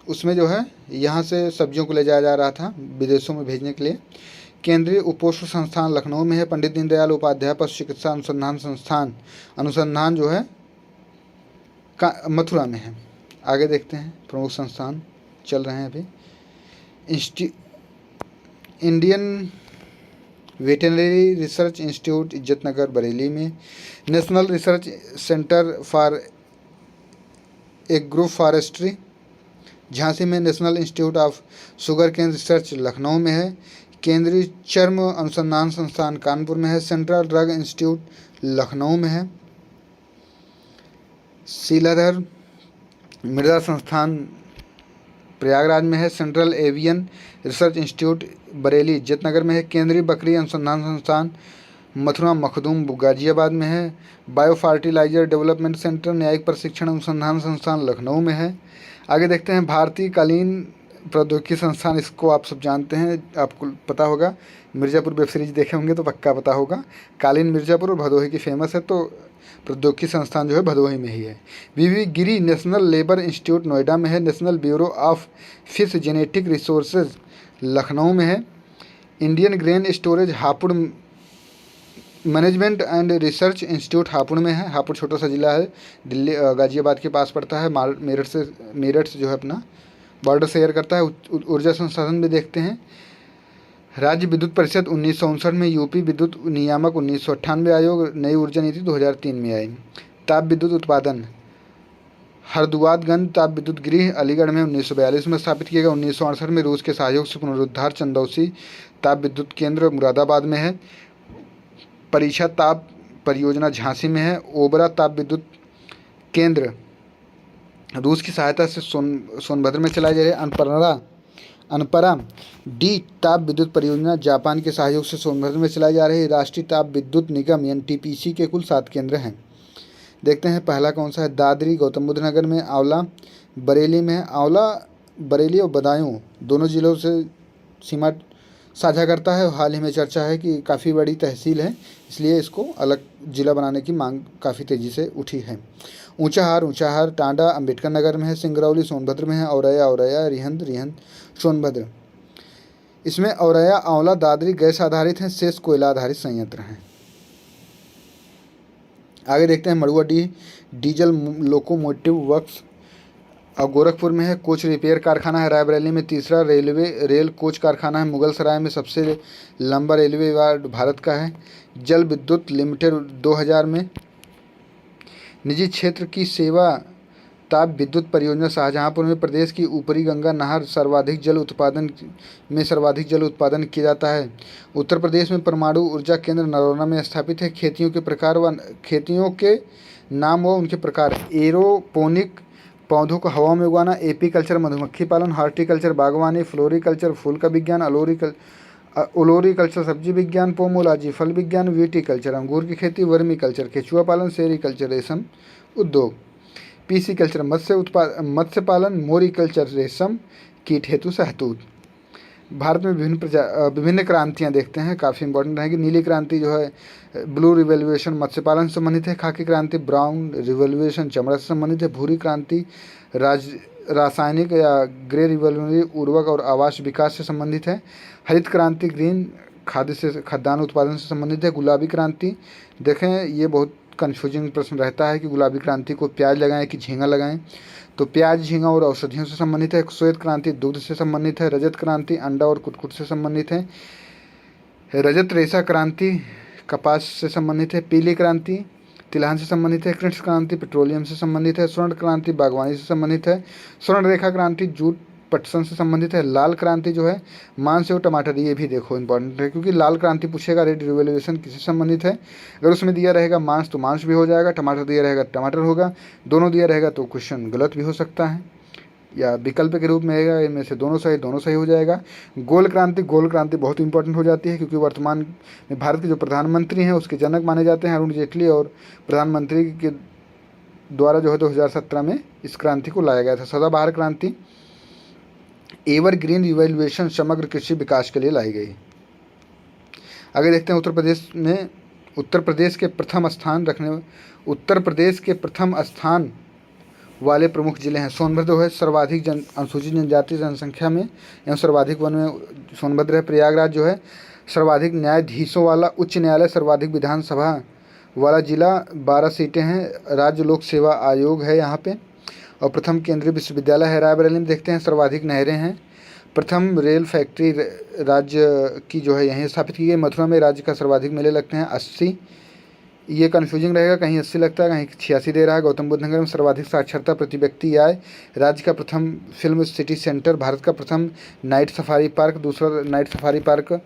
उसमें जो है यहाँ से सब्जियों को ले जाया जा रहा था विदेशों में भेजने के लिए। केंद्रीय उपोष्ण संस्थान लखनऊ में है। पंडित दीनदयाल उपाध्याय पशु चिकित्सा अनुसंधान संस्थान जो है मथुरा में है। आगे देखते हैं, प्रमुख संस्थान चल रहे हैं अभी। Indian veterinary research institute Izzatnagar Bareilly में। National research centre for agro forestry Jhansi में। National institute of sugar cane research Lucknow में है। केंद्रीय चर्म अनुसंधान संस्थान कानपुर में है। सेंट्रल ड्रग इंस्टीट्यूट लखनऊ में है। शीलाधर मृदा संस्थान प्रयागराज में है। Central avian research institute Bareilly Izzatnagar में है। केंद्रीय बकरी अनुसंधान संस्थान मथुरा मखदूम गाजियाबाद में है। बायो फर्टिलाइजर डेवलपमेंट सेंटर न्यायिक प्रशिक्षण अनुसंधान संस्थान लखनऊ में है। आगे देखते हैं। भारतीय कालीन प्रौद्योगिकी संस्थान, इसको आप सब जानते हैं, आपको पता होगा, मिर्ज़ापुर वेब सीरीज देखे होंगे तो पक्का पता होगा। कालीन मिर्ज़ापुर और भदोही की फेमस है, तो प्रौद्योगिकी संस्थान जो है भदोही में ही है। वीवी गिरी नेशनल लेबर इंस्टीट्यूट नोएडा में है। National bureau of fish genetic resources Lucknow में है। Indian grain storage Hapur management and research institute Hapur में है। हापुड़ छोटा सा ज़िला है, दिल्ली गाज़ियाबाद के पास पड़ता है। मेरठ से जो है अपना बॉर्डर शेयर करता है। ऊर्जा संसाधन भी देखते हैं। राज्य विद्युत परिषद 1959 में, यूपी विद्युत नियामक 1998 आयोग, नई ऊर्जा नीति 2003 में आई। ताप विद्युत उत्पादन हरदुआदगंज ताप विद्युत गृह अलीगढ़ में 1942 में स्थापित किया गया। 1968 में रूस के सहयोग से पुनरुद्धार चंदौसी ताप विद्युत केंद्र मुरादाबाद में है। परीक्षा ताप परियोजना झांसी में है। ओबरा ताप विद्युत केंद्र रूस की सहायता से सोनभद्र में चलाई जा रही है। अनपरा डी ताप विद्युत परियोजना जापान के सहयोग से सोनभद्र में चलाई जा रही है। राष्ट्रीय ताप विद्युत निगम एनटीपीसी के कुल 7 केंद्र हैं। देखते हैं पहला कौन सा है। दादरी गौतम बुद्ध नगर में, आंवला बरेली में है। आंवला बरेली और बदायूं दोनों जिलों से सीमा साझा करता है। हाल ही में चर्चा है कि काफ़ी बड़ी तहसील है, इसलिए इसको अलग जिला बनाने की मांग काफ़ी तेज़ी से उठी है। ऊंचाहार टांडा अम्बेडकर नगर में है। सिंगरौली सोनभद्र में है। औरैया रिहंद सोनभद्र। इसमें औरैया आंवला दादरी गैस आधारित हैं, शेष कोयला आधारित संयंत्र हैं। आगे देखते हैं मड़ुआडीह डीजल लोकोमोटिव वर्क्स और गोरखपुर में है। कोच रिपेयर कारखाना है। रायबरेली में तीसरा रेल कोच कारखाना है। मुगल सराय में सबसे लंबा रेलवे वार्ड भारत का है। जल विद्युत लिमिटेड 2000 में। निजी क्षेत्र की सेवा ताप विद्युत परियोजना शाहजहांपुर में प्रदेश की ऊपरी गंगा नहर सर्वाधिक जल उत्पादन किया जाता है। उत्तर प्रदेश में परमाणु ऊर्जा केंद्र नरोना में स्थापित है। खेतियों के नाम व उनके प्रकार। एरोपोनिक पौधों को हवा में उगाना। एपीकल्चर मधुमक्खी पालन। हॉर्टिकल्चर बागवानी। फ्लोरिकल्चर फूल का विज्ञान। ओलोरीकल्चर सब्जी विज्ञान। पोमोलॉजी फल विज्ञान। विटीकल्चर अंगूर की खेती। वर्मीकल्चर केचुआ पालन। सेरीकल्चर रेशम उद्योग। पीसीकल्चर मत्स्य पालन। मोरीकल्चर रेशम कीट हेतु शहतूत। भारत में विभिन्न क्रांतियाँ देखते हैं, काफ़ी इंपॉर्टेंट रहेगी। नीली क्रांति जो है ब्लू रिवोल्यूशन मत्स्य पालन से संबंधित है। खाकी क्रांति ब्राउन रिवोल्यूशन चमड़ा से संबंधित है। भूरी क्रांति रासायनिक या ग्रे रिवोल्यूशनरी उर्वरक और आवास विकास से संबंधित है। हरित क्रांति ग्रीन खाद्यान्न उत्पादन से संबंधित है। गुलाबी क्रांति देखें, ये बहुत कन्फ्यूजिंग प्रश्न रहता है कि गुलाबी क्रांति को प्याज लगाएं कि झींगा लगाएं, तो प्याज झींगा और औषधियों से संबंधित है। श्वेत क्रांति दूध से संबंधित है। रजत क्रांति अंडा और कुटकुट से संबंधित है। रजत रेशा क्रांति कपास से संबंधित है। पीली क्रांति तिलहन से संबंधित है। कृष्ण क्रांति पेट्रोलियम से संबंधित है। स्वर्ण क्रांति बागवानी से संबंधित है। स्वर्ण रेखा क्रांति जूट पटसन से संबंधित है। लाल क्रांति जो है मांस और टमाटर, ये भी देखो इंपॉर्टेंट है क्योंकि लाल क्रांति पूछेगा रेड रिवोल्यूशन किससे संबंधित है। अगर उसमें दिया रहेगा मांस तो मांस भी हो जाएगा, टमाटर दिया रहेगा टमाटर होगा, दोनों दिया रहेगा तो क्वेश्चन गलत भी हो सकता है या विकल्प के रूप में रहेगा, इनमें से दोनों सही हो जाएगा। गोल क्रांति बहुत इंपॉर्टेंट हो जाती है क्योंकि वर्तमान में भारत के जो प्रधानमंत्री हैं उसके जनक माने जाते हैं अरुण जेटली, और प्रधानमंत्री के द्वारा जो है 2017 में इस क्रांति को लाया गया था। सदाबहार क्रांति एवरग्रीन रिवोल्यूशन समग्र कृषि विकास के लिए लाई गई। आगे देखते हैं उत्तर प्रदेश के प्रथम स्थान वाले प्रमुख जिले हैं। सोनभद्र है सर्वाधिक अनुसूचित जनजाति जनसंख्या में एवं सर्वाधिक वन में सोनभद्र है। प्रयागराज जो है सर्वाधिक न्यायाधीशों वाला उच्च न्यायालय, सर्वाधिक विधानसभा वाला जिला, 12 सीटें हैं। राज्य लोक सेवा आयोग है यहाँ पे, और प्रथम केंद्रीय विश्वविद्यालय है। रायबरेली में देखते हैं सर्वाधिक नहरें हैं। प्रथम रेल फैक्ट्री राज्य की जो है यहीं स्थापित की गई। मथुरा में राज्य का सर्वाधिक मेले लगते हैं 80, ये कन्फ्यूजिंग रहेगा, कहीं 80 लगता है कहीं 86 दे रहा है। गौतम बुद्ध नगर में सर्वाधिक साक्षरता प्रति व्यक्ति आय। राज्य का प्रथम फिल्म सिटी सेंटर, भारत का प्रथम नाइट सफारी पार्क, दूसरा नाइट सफारी पार्क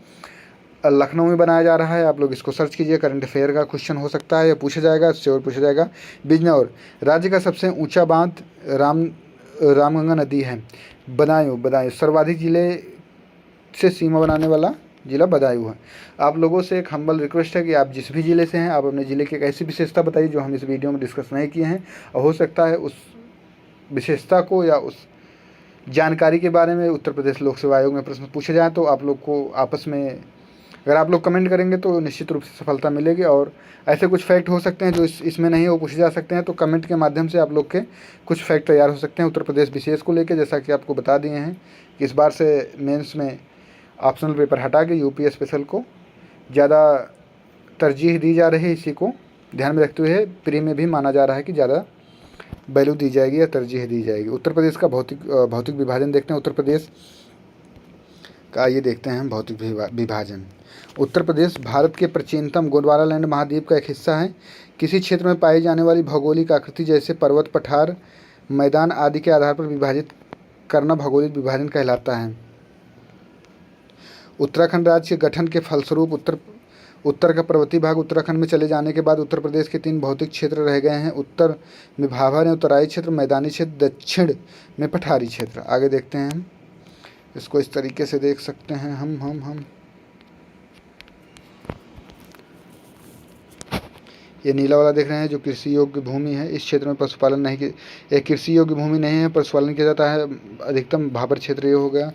लखनऊ में बनाया जा रहा है। आप लोग इसको सर्च कीजिए, करंट अफेयर का क्वेश्चन हो सकता है या पूछा जाएगा, श्योर पूछा जाएगा। बिजनौर राज्य का सबसे ऊंचा बांध रामगंगा नदी है। बदायूं सर्वाधिक जिले से सीमा बनाने वाला जिला बदायूं है। आप लोगों से एक हम्बल रिक्वेस्ट है कि आप जिस भी ज़िले से हैं आप अपने ज़िले की एक ऐसी विशेषता बताइए जो हम इस वीडियो में डिस्कस नहीं किए हैं, और हो सकता है उस विशेषता को या उस जानकारी के बारे में उत्तर प्रदेश लोक सेवा आयोग में प्रश्न पूछे जाएँ तो आप लोग को आपस में अगर आप लोग कमेंट करेंगे तो निश्चित रूप से सफलता मिलेगी। और ऐसे कुछ फैक्ट हो सकते हैं जो इसमें नहीं वो पूछे जा सकते हैं, तो कमेंट के माध्यम से आप लोग के कुछ फैक्ट तैयार हो सकते हैं उत्तर प्रदेश विशेष को लेकर। जैसा कि आपको बता दिए हैं कि इस बार से मेंस में ऑप्शनल पेपर हटा के यूपी स्पेशल को ज़्यादा तरजीह दी जा रही है, इसी को ध्यान में रखते हुए प्री में भी माना जा रहा है कि ज़्यादा वैल्यू दी जाएगी या तरजीह दी जाएगी। उत्तर प्रदेश का भौतिक विभाजन देखते हैं। उत्तर प्रदेश का ये देखते हैं भौतिक विभाजन। उत्तर प्रदेश भारत के प्राचीनतम गोंडवाना महाद्वीप का एक हिस्सा है। किसी क्षेत्र में पाई जाने वाली भौगोलिक आकृति जैसे पर्वत, पठार, मैदान आदि के आधार पर विभाजित करना भौगोलिक विभाजन कहलाता है। उत्तराखंड राज्य के गठन के फलस्वरूप उत्तर का पर्वतीय भाग उत्तराखंड में चले जाने के बाद उत्तर प्रदेश के 3 भौतिक क्षेत्र रह गए हैं। उत्तर में भाभर है, तराई क्षेत्र, मैदानी क्षेत्र, दक्षिण में पठारी क्षेत्र। आगे देखते हैं हम इसको इस तरीके से देख सकते हैं हम ये नीला वाला देख रहे हैं जो कृषि योग्य भूमि है। इस क्षेत्र में पशुपालन नहीं कि एक कृषि योग्य भूमि नहीं है, पशुपालन किया जाता है। अधिकतम भाबर क्षेत्र ये हो गया,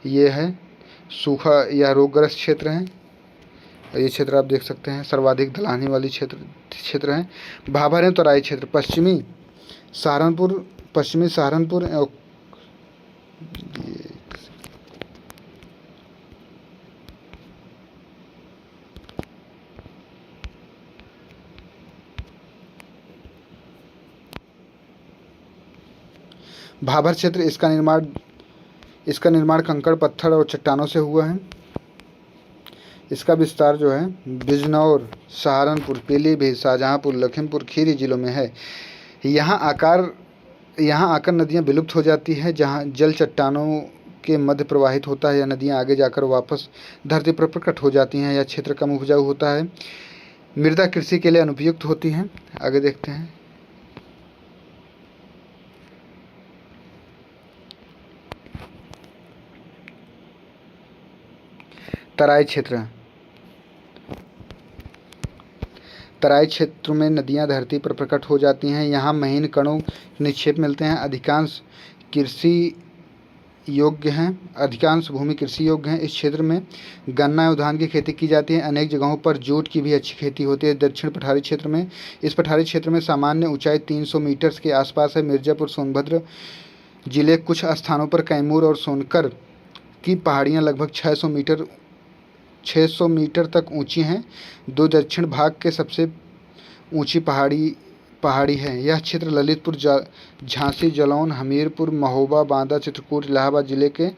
ये है सूखा या रोगग्रस्त क्षेत्र है। ये क्षेत्र आप देख सकते हैं सर्वाधिक ढलानी वाली क्षेत्र है। भाबर है तराई क्षेत्र, पश्चिमी सहारनपुर भाबर क्षेत्र, इसका निर्माण कंकड़, पत्थर और चट्टानों से हुआ है। इसका विस्तार जो है बिजनौर, सहारनपुर, पीलीभीत, शाहजहांपुर, लखीमपुर खीरी जिलों में है। यहाँ आकर नदियाँ विलुप्त हो जाती है। जहाँ जल चट्टानों के मध्य प्रवाहित होता है या नदियाँ आगे जाकर वापस धरती पर प्रकट हो जाती हैं। यह क्षेत्र कम उपजाऊ होता है, मृदा कृषि के लिए अनुपयुक्त होती है। आगे देखते हैं तराई क्षेत्र में नदियां धरती पर प्रकट हो जाती हैं। यहाँ महीन कणों निक्षेप मिलते हैं। अधिकांश भूमि कृषि योग्य हैं। इस क्षेत्र में गन्ना एवं धान की खेती की जाती है। अनेक जगहों पर जूट की भी अच्छी खेती होती है। दक्षिण पठारी क्षेत्र में पठारी क्षेत्र में सामान्य ऊंचाई 300 मीटर के आसपास है। मिर्जापुर, सोनभद्र जिले, कुछ स्थानों पर कैमूर और सोनकर की पहाड़ियाँ लगभग 600 मीटर तक ऊंची हैं। दो दक्षिण भाग के सबसे ऊंची पहाड़ी है। यह क्षेत्र ललितपुर, झांसी, जलौन, हमीरपुर, महोबा, बांदा, चित्रकूट, इलाहाबाद जिले के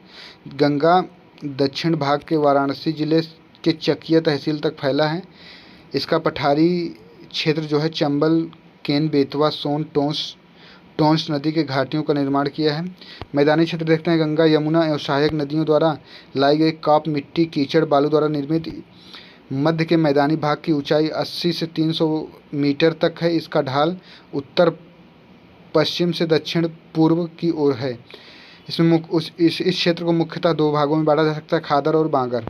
गंगा, दक्षिण भाग के वाराणसी जिले के चकिया तहसील तक फैला है। इसका पठारी क्षेत्र जो है चंबल, केन, बेतवा, सोन, टोंस नदी के घाटियों का निर्माण किया है। मैदानी क्षेत्र देखते हैं गंगा, यमुना एवं सहायक नदियों द्वारा लाई गई काप, मिट्टी, कीचड़, बालू द्वारा निर्मित। मध्य के मैदानी भाग की ऊंचाई 80 से 300 मीटर तक है। इसका ढाल उत्तर पश्चिम से दक्षिण पूर्व की ओर है। इस क्षेत्र को मुख्यतः 2 भागों में बांटा जा सकता है, खादर और बांगर।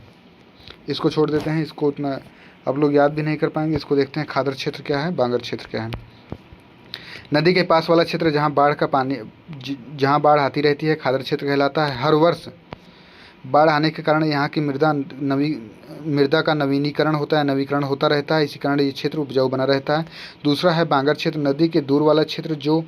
इसको छोड़ देते हैं, इसको उतना अब लोग याद भी नहीं कर पाएंगे। इसको देखते हैं खादर क्षेत्र क्या है, बांगर क्षेत्र क्या है। नदी के पास वाला क्षेत्र जहाँ बाढ़ आती रहती है खादर क्षेत्र कहलाता है। हर वर्ष बाढ़ आने के कारण यहाँ की मृदा का नवीनीकरण होता रहता है। इसी कारण ये क्षेत्र उपजाऊ बना रहता है। दूसरा है बांगर क्षेत्र, नदी के दूर वाला क्षेत्र जो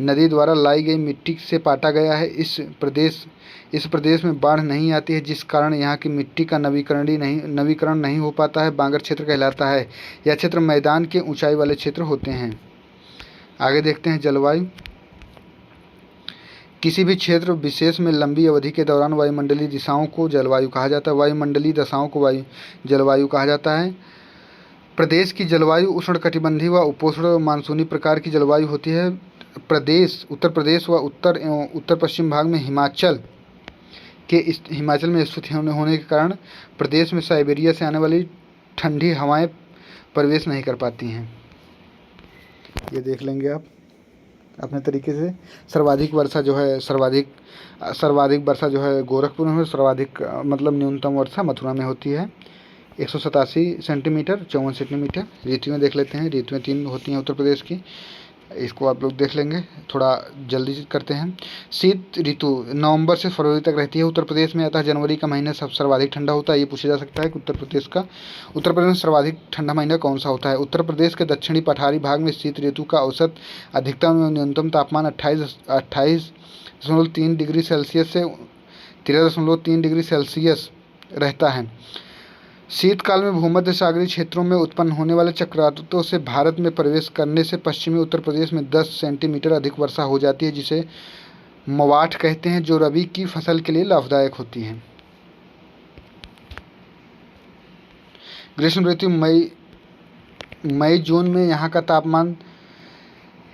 नदी द्वारा लाई गई मिट्टी से पाटा गया है। इस प्रदेश में बाढ़ नहीं आती है, जिस कारण यहाँ की मिट्टी का नवीकरण नहीं हो पाता है। बांगर क्षेत्र कहलाता है। यह क्षेत्र मैदान के ऊंचाई वाले क्षेत्र होते हैं। आगे देखते हैं जलवायु। किसी भी क्षेत्र विशेष में लंबी अवधि के दौरान वायुमंडलीय दिशाओं को जलवायु कहा जाता है। वायुमंडलीय दशाओं को जलवायु कहा जाता है। प्रदेश की जलवायु उष्णकटिबंधीय व उपोष्ण मानसूनी प्रकार की जलवायु होती है। उत्तर प्रदेश व उत्तर एवं उत्तर पश्चिम भाग में हिमाचल में स्थित होने के कारण प्रदेश में साइबेरिया से आने वाली ठंडी हवाएं प्रवेश नहीं कर पाती हैं। ये देख लेंगे आप अपने तरीके से। सर्वाधिक वर्षा जो है गोरखपुर में, सर्वाधिक मतलब न्यूनतम वर्षा मथुरा में होती है 187 सेंटीमीटर 54 सेंटीमीटर। ऋतुएं देख लेते हैं। ऋतुएं 3 होती हैं उत्तर प्रदेश की, इसको आप लोग देख लेंगे। थोड़ा जल्दी करते हैं। शीत ऋतु नवंबर से फरवरी तक रहती है उत्तर प्रदेश में, अतः जनवरी का महीना सर्वाधिक ठंडा होता है। ये पूछा जा सकता है कि उत्तर प्रदेश में सर्वाधिक ठंडा महीना कौन सा होता है। उत्तर प्रदेश के दक्षिणी पठारी भाग में शीत ऋतु का औसत अधिकतम एवं न्यूनतम तापमान 28.3 डिग्री सेल्सियस से 13.3 डिग्री सेल्सियस रहता है। शीतकाल में भूमध्य सागरीय क्षेत्रों में उत्पन्न होने वाले चक्रवातों से भारत में प्रवेश करने से पश्चिमी उत्तर प्रदेश में 10 सेंटीमीटर अधिक वर्षा हो जाती है, जिसे मवाठ कहते हैं, जो रबी की फसल के लिए लाभदायक होती है। ग्रीष्म ऋतु मई जून में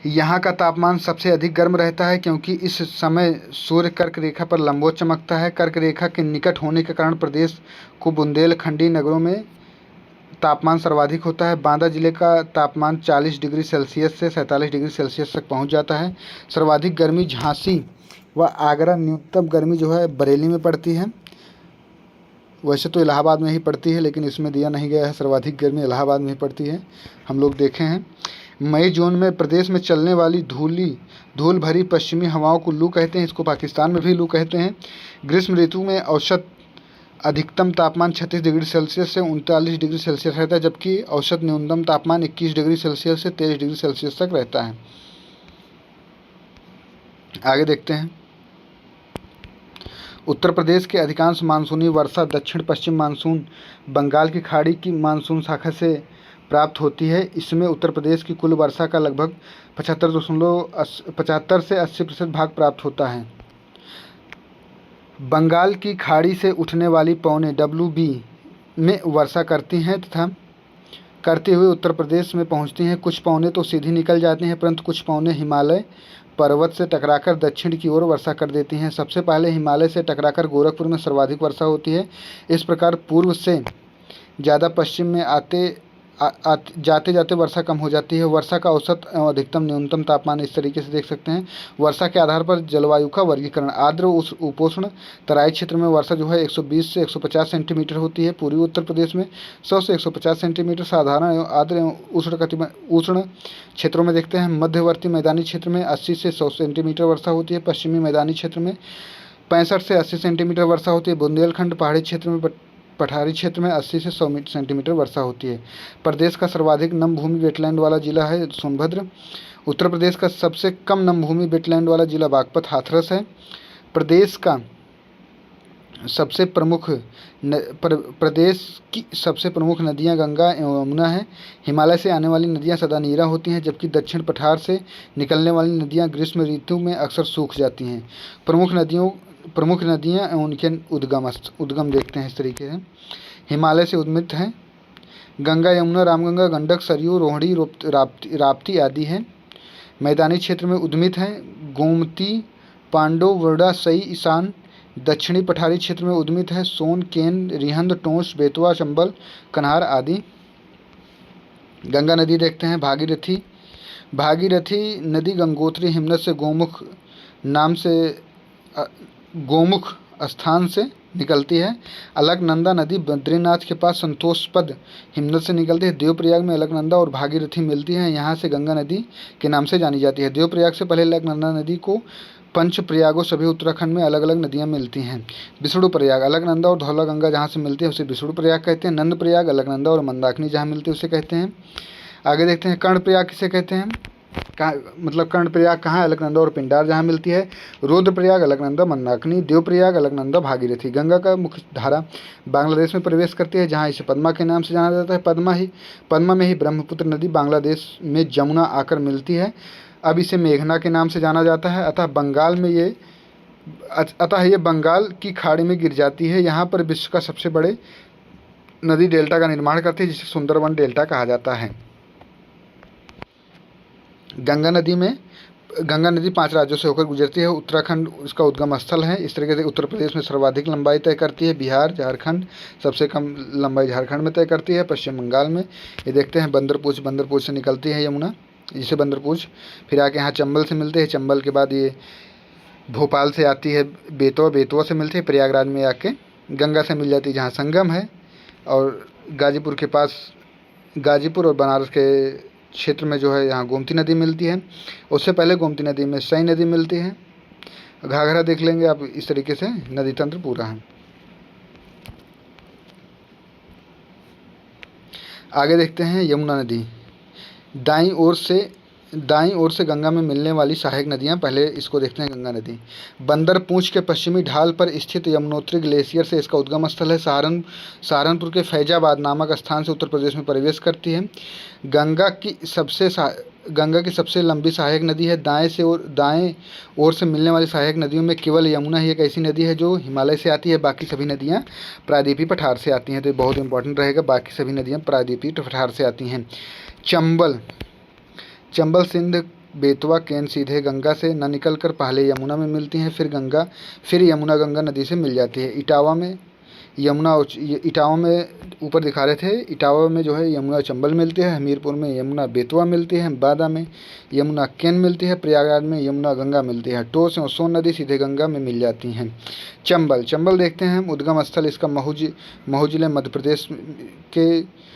यहाँ का तापमान सबसे अधिक गर्म रहता है, क्योंकि इस समय सूर्य कर्क रेखा पर लंबवत चमकता है। कर्क रेखा के निकट होने के कारण प्रदेश को बुंदेलखंडी नगरों में तापमान सर्वाधिक होता है। बांदा जिले का तापमान 40 डिग्री सेल्सियस से 47 डिग्री सेल्सियस तक पहुँच जाता है। सर्वाधिक गर्मी झांसी व आगरा, न्यूनतम गर्मी जो है बरेली में पड़ती है। वैसे तो इलाहाबाद में ही पड़ती है, लेकिन इसमें दिया नहीं गया है सर्वाधिक गर्मी इलाहाबाद में ही पड़ती है, हम लोग देखे हैं। मई जून में प्रदेश में चलने वाली धूल भरी पश्चिमी हवाओं को लू कहते हैं। इसको पाकिस्तान में भी लू कहते हैं। ग्रीष्म ऋतु में औसत अधिकतम तापमान 36 डिग्री सेल्सियस से 39 डिग्री सेल्सियस रहता है, जबकि औसत न्यूनतम तापमान 21 डिग्री सेल्सियस से 23 डिग्री सेल्सियस तक रहता है। आगे देखते हैं। उत्तर प्रदेश के अधिकांश मानसूनी वर्षा दक्षिण पश्चिम मानसून बंगाल की खाड़ी की मानसून शाखा से प्राप्त होती है। इसमें उत्तर प्रदेश की कुल वर्षा का लगभग 75 से 80% भाग प्राप्त होता है। बंगाल की खाड़ी से उठने वाली पवनें WB में वर्षा करती हैं तथा करते हुए उत्तर प्रदेश में पहुंचती हैं। कुछ पवनें तो सीधी निकल जाती हैं, परंतु कुछ पवनें हिमालय पर्वत से टकराकर दक्षिण की ओर वर्षा कर देती हैं। सबसे पहले हिमालय से टकराकर गोरखपुर में सर्वाधिक वर्षा होती है। इस प्रकार पूर्व से ज़्यादा पश्चिम में जाते जाते वर्षा कम हो जाती है। वर्षा का औसत एवं अधिकतम न्यूनतम तापमान इस तरीके से देख सकते हैं। वर्षा के आधार पर जलवायु का वर्गीकरण। आर्द्र उपोष्ण तराई क्षेत्र में वर्षा जो है 120 से 150 सेंटीमीटर होती है। पूर्वी उत्तर प्रदेश में 100 से 150 सेंटीमीटर। साधारण एवं आर्द्र एवं उष्ण क्षेत्रों में देखते हैं। मध्यवर्ती मैदानी क्षेत्र में 80 से 100 सेंटीमीटर वर्षा होती है। पश्चिमी मैदानी क्षेत्र में 65 से 80 सेंटीमीटर वर्षा होती है। बुंदेलखंड पहाड़ी क्षेत्र में पठारी क्षेत्र में 80 से 100 सेंटीमीटर वर्षा होती है। प्रदेश का सर्वाधिक नम भूमि वेटलैंड वाला जिला है सोनभद्र। उत्तर प्रदेश का सबसे कम नम भूमि वेटलैंड वाला जिला बागपत हाथरस है। प्रदेश की सबसे प्रमुख नदियां गंगा एवं यमुना हैं। हिमालय से आने वाली नदियां सदा नीरा होती हैं, जबकि दक्षिण पठार से निकलने वाली नदियां ग्रीष्म ऋतु में अक्सर सूख जाती हैं। प्रमुख नदियां एवं उनके उद्गम देखते हैं इस तरीके से। हिमालय से उद्मित हैं। गंगा, यमुना, रामगंगा, गंडक, सरयू, रोहिणी, राप्ती आदि हैं। मैदानी क्षेत्र में उद्मित हैं गोमती, पांडव, वरुणा, सई, ईशान। दक्षिणी पठारी क्षेत्र में उद्मित है सोन, केन, रिहंद, टोंस, बेतवा, चंबल, कन्हार आदि। गंगा नदी देखते हैं। भागीरथी नदी गंगोत्री हिमनद से गोमुख स्थान से निकलती है। अलकनंदा नदी बद्रीनाथ के पास संतोषपद हिमनद से निकलती है। देवप्रयाग में अलकनंदा और भागीरथी मिलती हैं। यहाँ से गंगा नदी के नाम से जानी जाती है। देवप्रयाग से पहले अलकनंदा नदी को पंच प्रयागों सभी उत्तराखंड में अलग अलग नदियाँ मिलती हैं। विष्णु प्रयाग, अलकनंदा और धौला गंगा जहाँ से मिलती है उसे विष्णु प्रयाग कहते हैं। नंद प्रयाग, अलकनंदा और मंदाकिनी जहाँ मिलती है उसे कहते हैं। आगे देखते हैं कर्णप्रयाग किसे कहते हैं। कर्णप्रयाग कहाँ है? अलकनंदा और पिंडार जहाँ मिलती है। रुद्रप्रयाग, अलकनंदा, मंदाकिनी। देवप्रयाग, अलकनंदा, भागीरथी। गंगा का मुख्य धारा बांग्लादेश में प्रवेश करती है, जहाँ इसे पद्मा के नाम से जाना जाता है। पद्मा में ही ब्रह्मपुत्र नदी बांग्लादेश में जमुना आकर मिलती है। अब इसे मेघना के नाम से जाना जाता है। अतः ये बंगाल की खाड़ी में गिर जाती है। यहाँ पर विश्व का सबसे बड़े नदी डेल्टा का निर्माण करती है, जिसे सुंदरवन डेल्टा कहा जाता है। गंगा नदी 5 राज्यों से होकर गुजरती है। उत्तराखंड उसका उद्गम स्थल है। इस तरीके से उत्तर प्रदेश में सर्वाधिक लंबाई तय करती है बिहार, झारखंड सबसे कम लंबाई झारखंड में तय करती है। पश्चिम बंगाल में ये देखते हैं बंदरपूछ से निकलती है यमुना, जिसे बंदरपूछ। फिर आके यहाँ चंबल से मिलते हैं। चंबल के बाद ये भोपाल से आती है बेतवा से मिलती है। प्रयागराज में आके गंगा से मिल जाती है, जहाँ संगम है। और गाजीपुर और बनारस के क्षेत्र में जो है यहाँ गोमती नदी मिलती है। उससे पहले गोमती नदी में सई नदी मिलती है। घाघरा देख लेंगे आप। इस तरीके से नदी तंत्र पूरा है। आगे देखते हैं यमुना नदी। दाईं ओर से दाईं ओर से गंगा में मिलने वाली सहायक नदियाँ, पहले इसको देखते हैं। गंगा नदी बंदर पूंछ के पश्चिमी ढाल पर स्थित यमुनोत्री ग्लेशियर से इसका उद्गम स्थल है। सहारनपुर के फैजाबाद नामक स्थान से उत्तर प्रदेश में प्रवेश करती है। गंगा की सबसे लंबी सहायक नदी है। दाएं ओर से मिलने वाली सहायक नदियों में केवल यमुना ही एक ऐसी नदी है जो हिमालय से आती है, बाकी सभी नदियाँ प्रायद्वीपीय पठार से आती हैं। तो ये बहुत इंपॉर्टेंट रहेगा, बाकी सभी नदियाँ प्रायद्वीपीय पठार से आती हैं। चंबल सिंध बेतवा केन सीधे गंगा से न निकलकर पहले यमुना में मिलती हैं, फिर यमुना गंगा नदी से मिल जाती है। इटावा में ऊपर दिखा रहे थे, इटावा में जो है यमुना चंबल मिलती है, हमीरपुर में यमुना बेतवा मिलती है, बादा में यमुना केन मिलती है, प्रयागराज में यमुना गंगा मिलती है। टोस और सोन नदी सीधे गंगा में मिल जाती हैं। चंबल देखते हैं हम। उद्गम स्थल इसका महू जिले मध्य प्रदेश के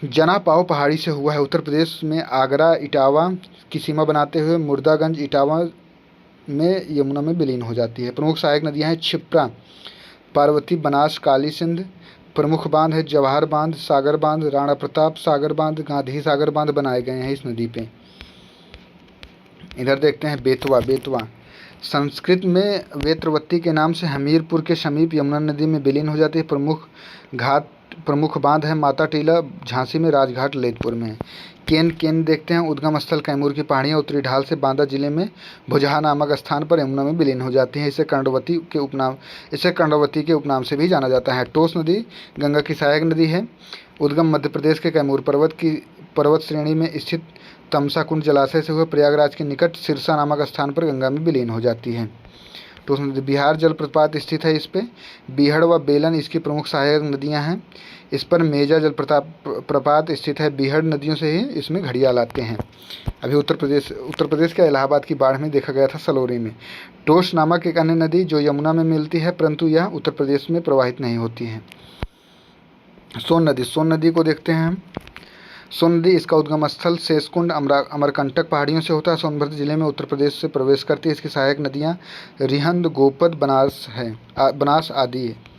जना पाव पहाड़ी से हुआ है। उत्तर प्रदेश में आगरा इटावा की सीमा बनाते हुए मुर्दागंज इटावा में यमुना में विलीन हो जाती है। प्रमुख सहायक नदियाँ हैं क्षिप्रा, पार्वती, बनास, काली सिंध। प्रमुख बांध है जवाहर बांध, सागर बांध, राणा प्रताप सागर बांध, गांधी सागर बांध बनाए गए हैं इस नदी पे। इधर देखते हैं बेतवा संस्कृत में वेत्रवती के नाम से हमीरपुर के समीप यमुना नदी में विलीन हो जाती है। प्रमुख बांध है माता टीला झांसी में, राजघाट ललितपुर में। केन देखते हैं। उद्गम स्थल कैमूर की पहाड़ियाँ उत्तरी ढाल से बांदा जिले में भुजहा नामक स्थान पर यमुना में विलीन हो जाती हैं। इसे कर्णवती के उपनाम से भी जाना जाता है। टोस नदी गंगा की सहायक नदी है। उद्गम मध्य प्रदेश के कैमूर पर्वत श्रेणी में स्थित तमसा कुंड जलाशय से हुए प्रयागराज के निकट सिरसा नामक स्थान पर गंगा में विलीन हो जाती है। टोस नदी बिहार जलप्रपात स्थित है। इस पे बीहड़ व बेलन इसकी प्रमुख सहायक नदियां हैं। इस पर मेजा जलप्रपात स्थित है। बीहड़ नदियों से ही इसमें घड़ियाल आते हैं। अभी उत्तर प्रदेश के इलाहाबाद की बाढ़ में देखा गया था सलोरी में। टोस नामक एक अन्य नदी जो यमुना में मिलती है, परंतु यह उत्तर प्रदेश में प्रवाहित नहीं होती है। सोन नदी को देखते हैं हम। सोन नदी इसका उद्गम स्थल शेषकुंड अमरकंटक पहाड़ियों से होता है। सोनभद्र जिले में उत्तर प्रदेश से प्रवेश करती है। इसकी सहायक नदियाँ रिहंद, गोपद, बनास आदि है।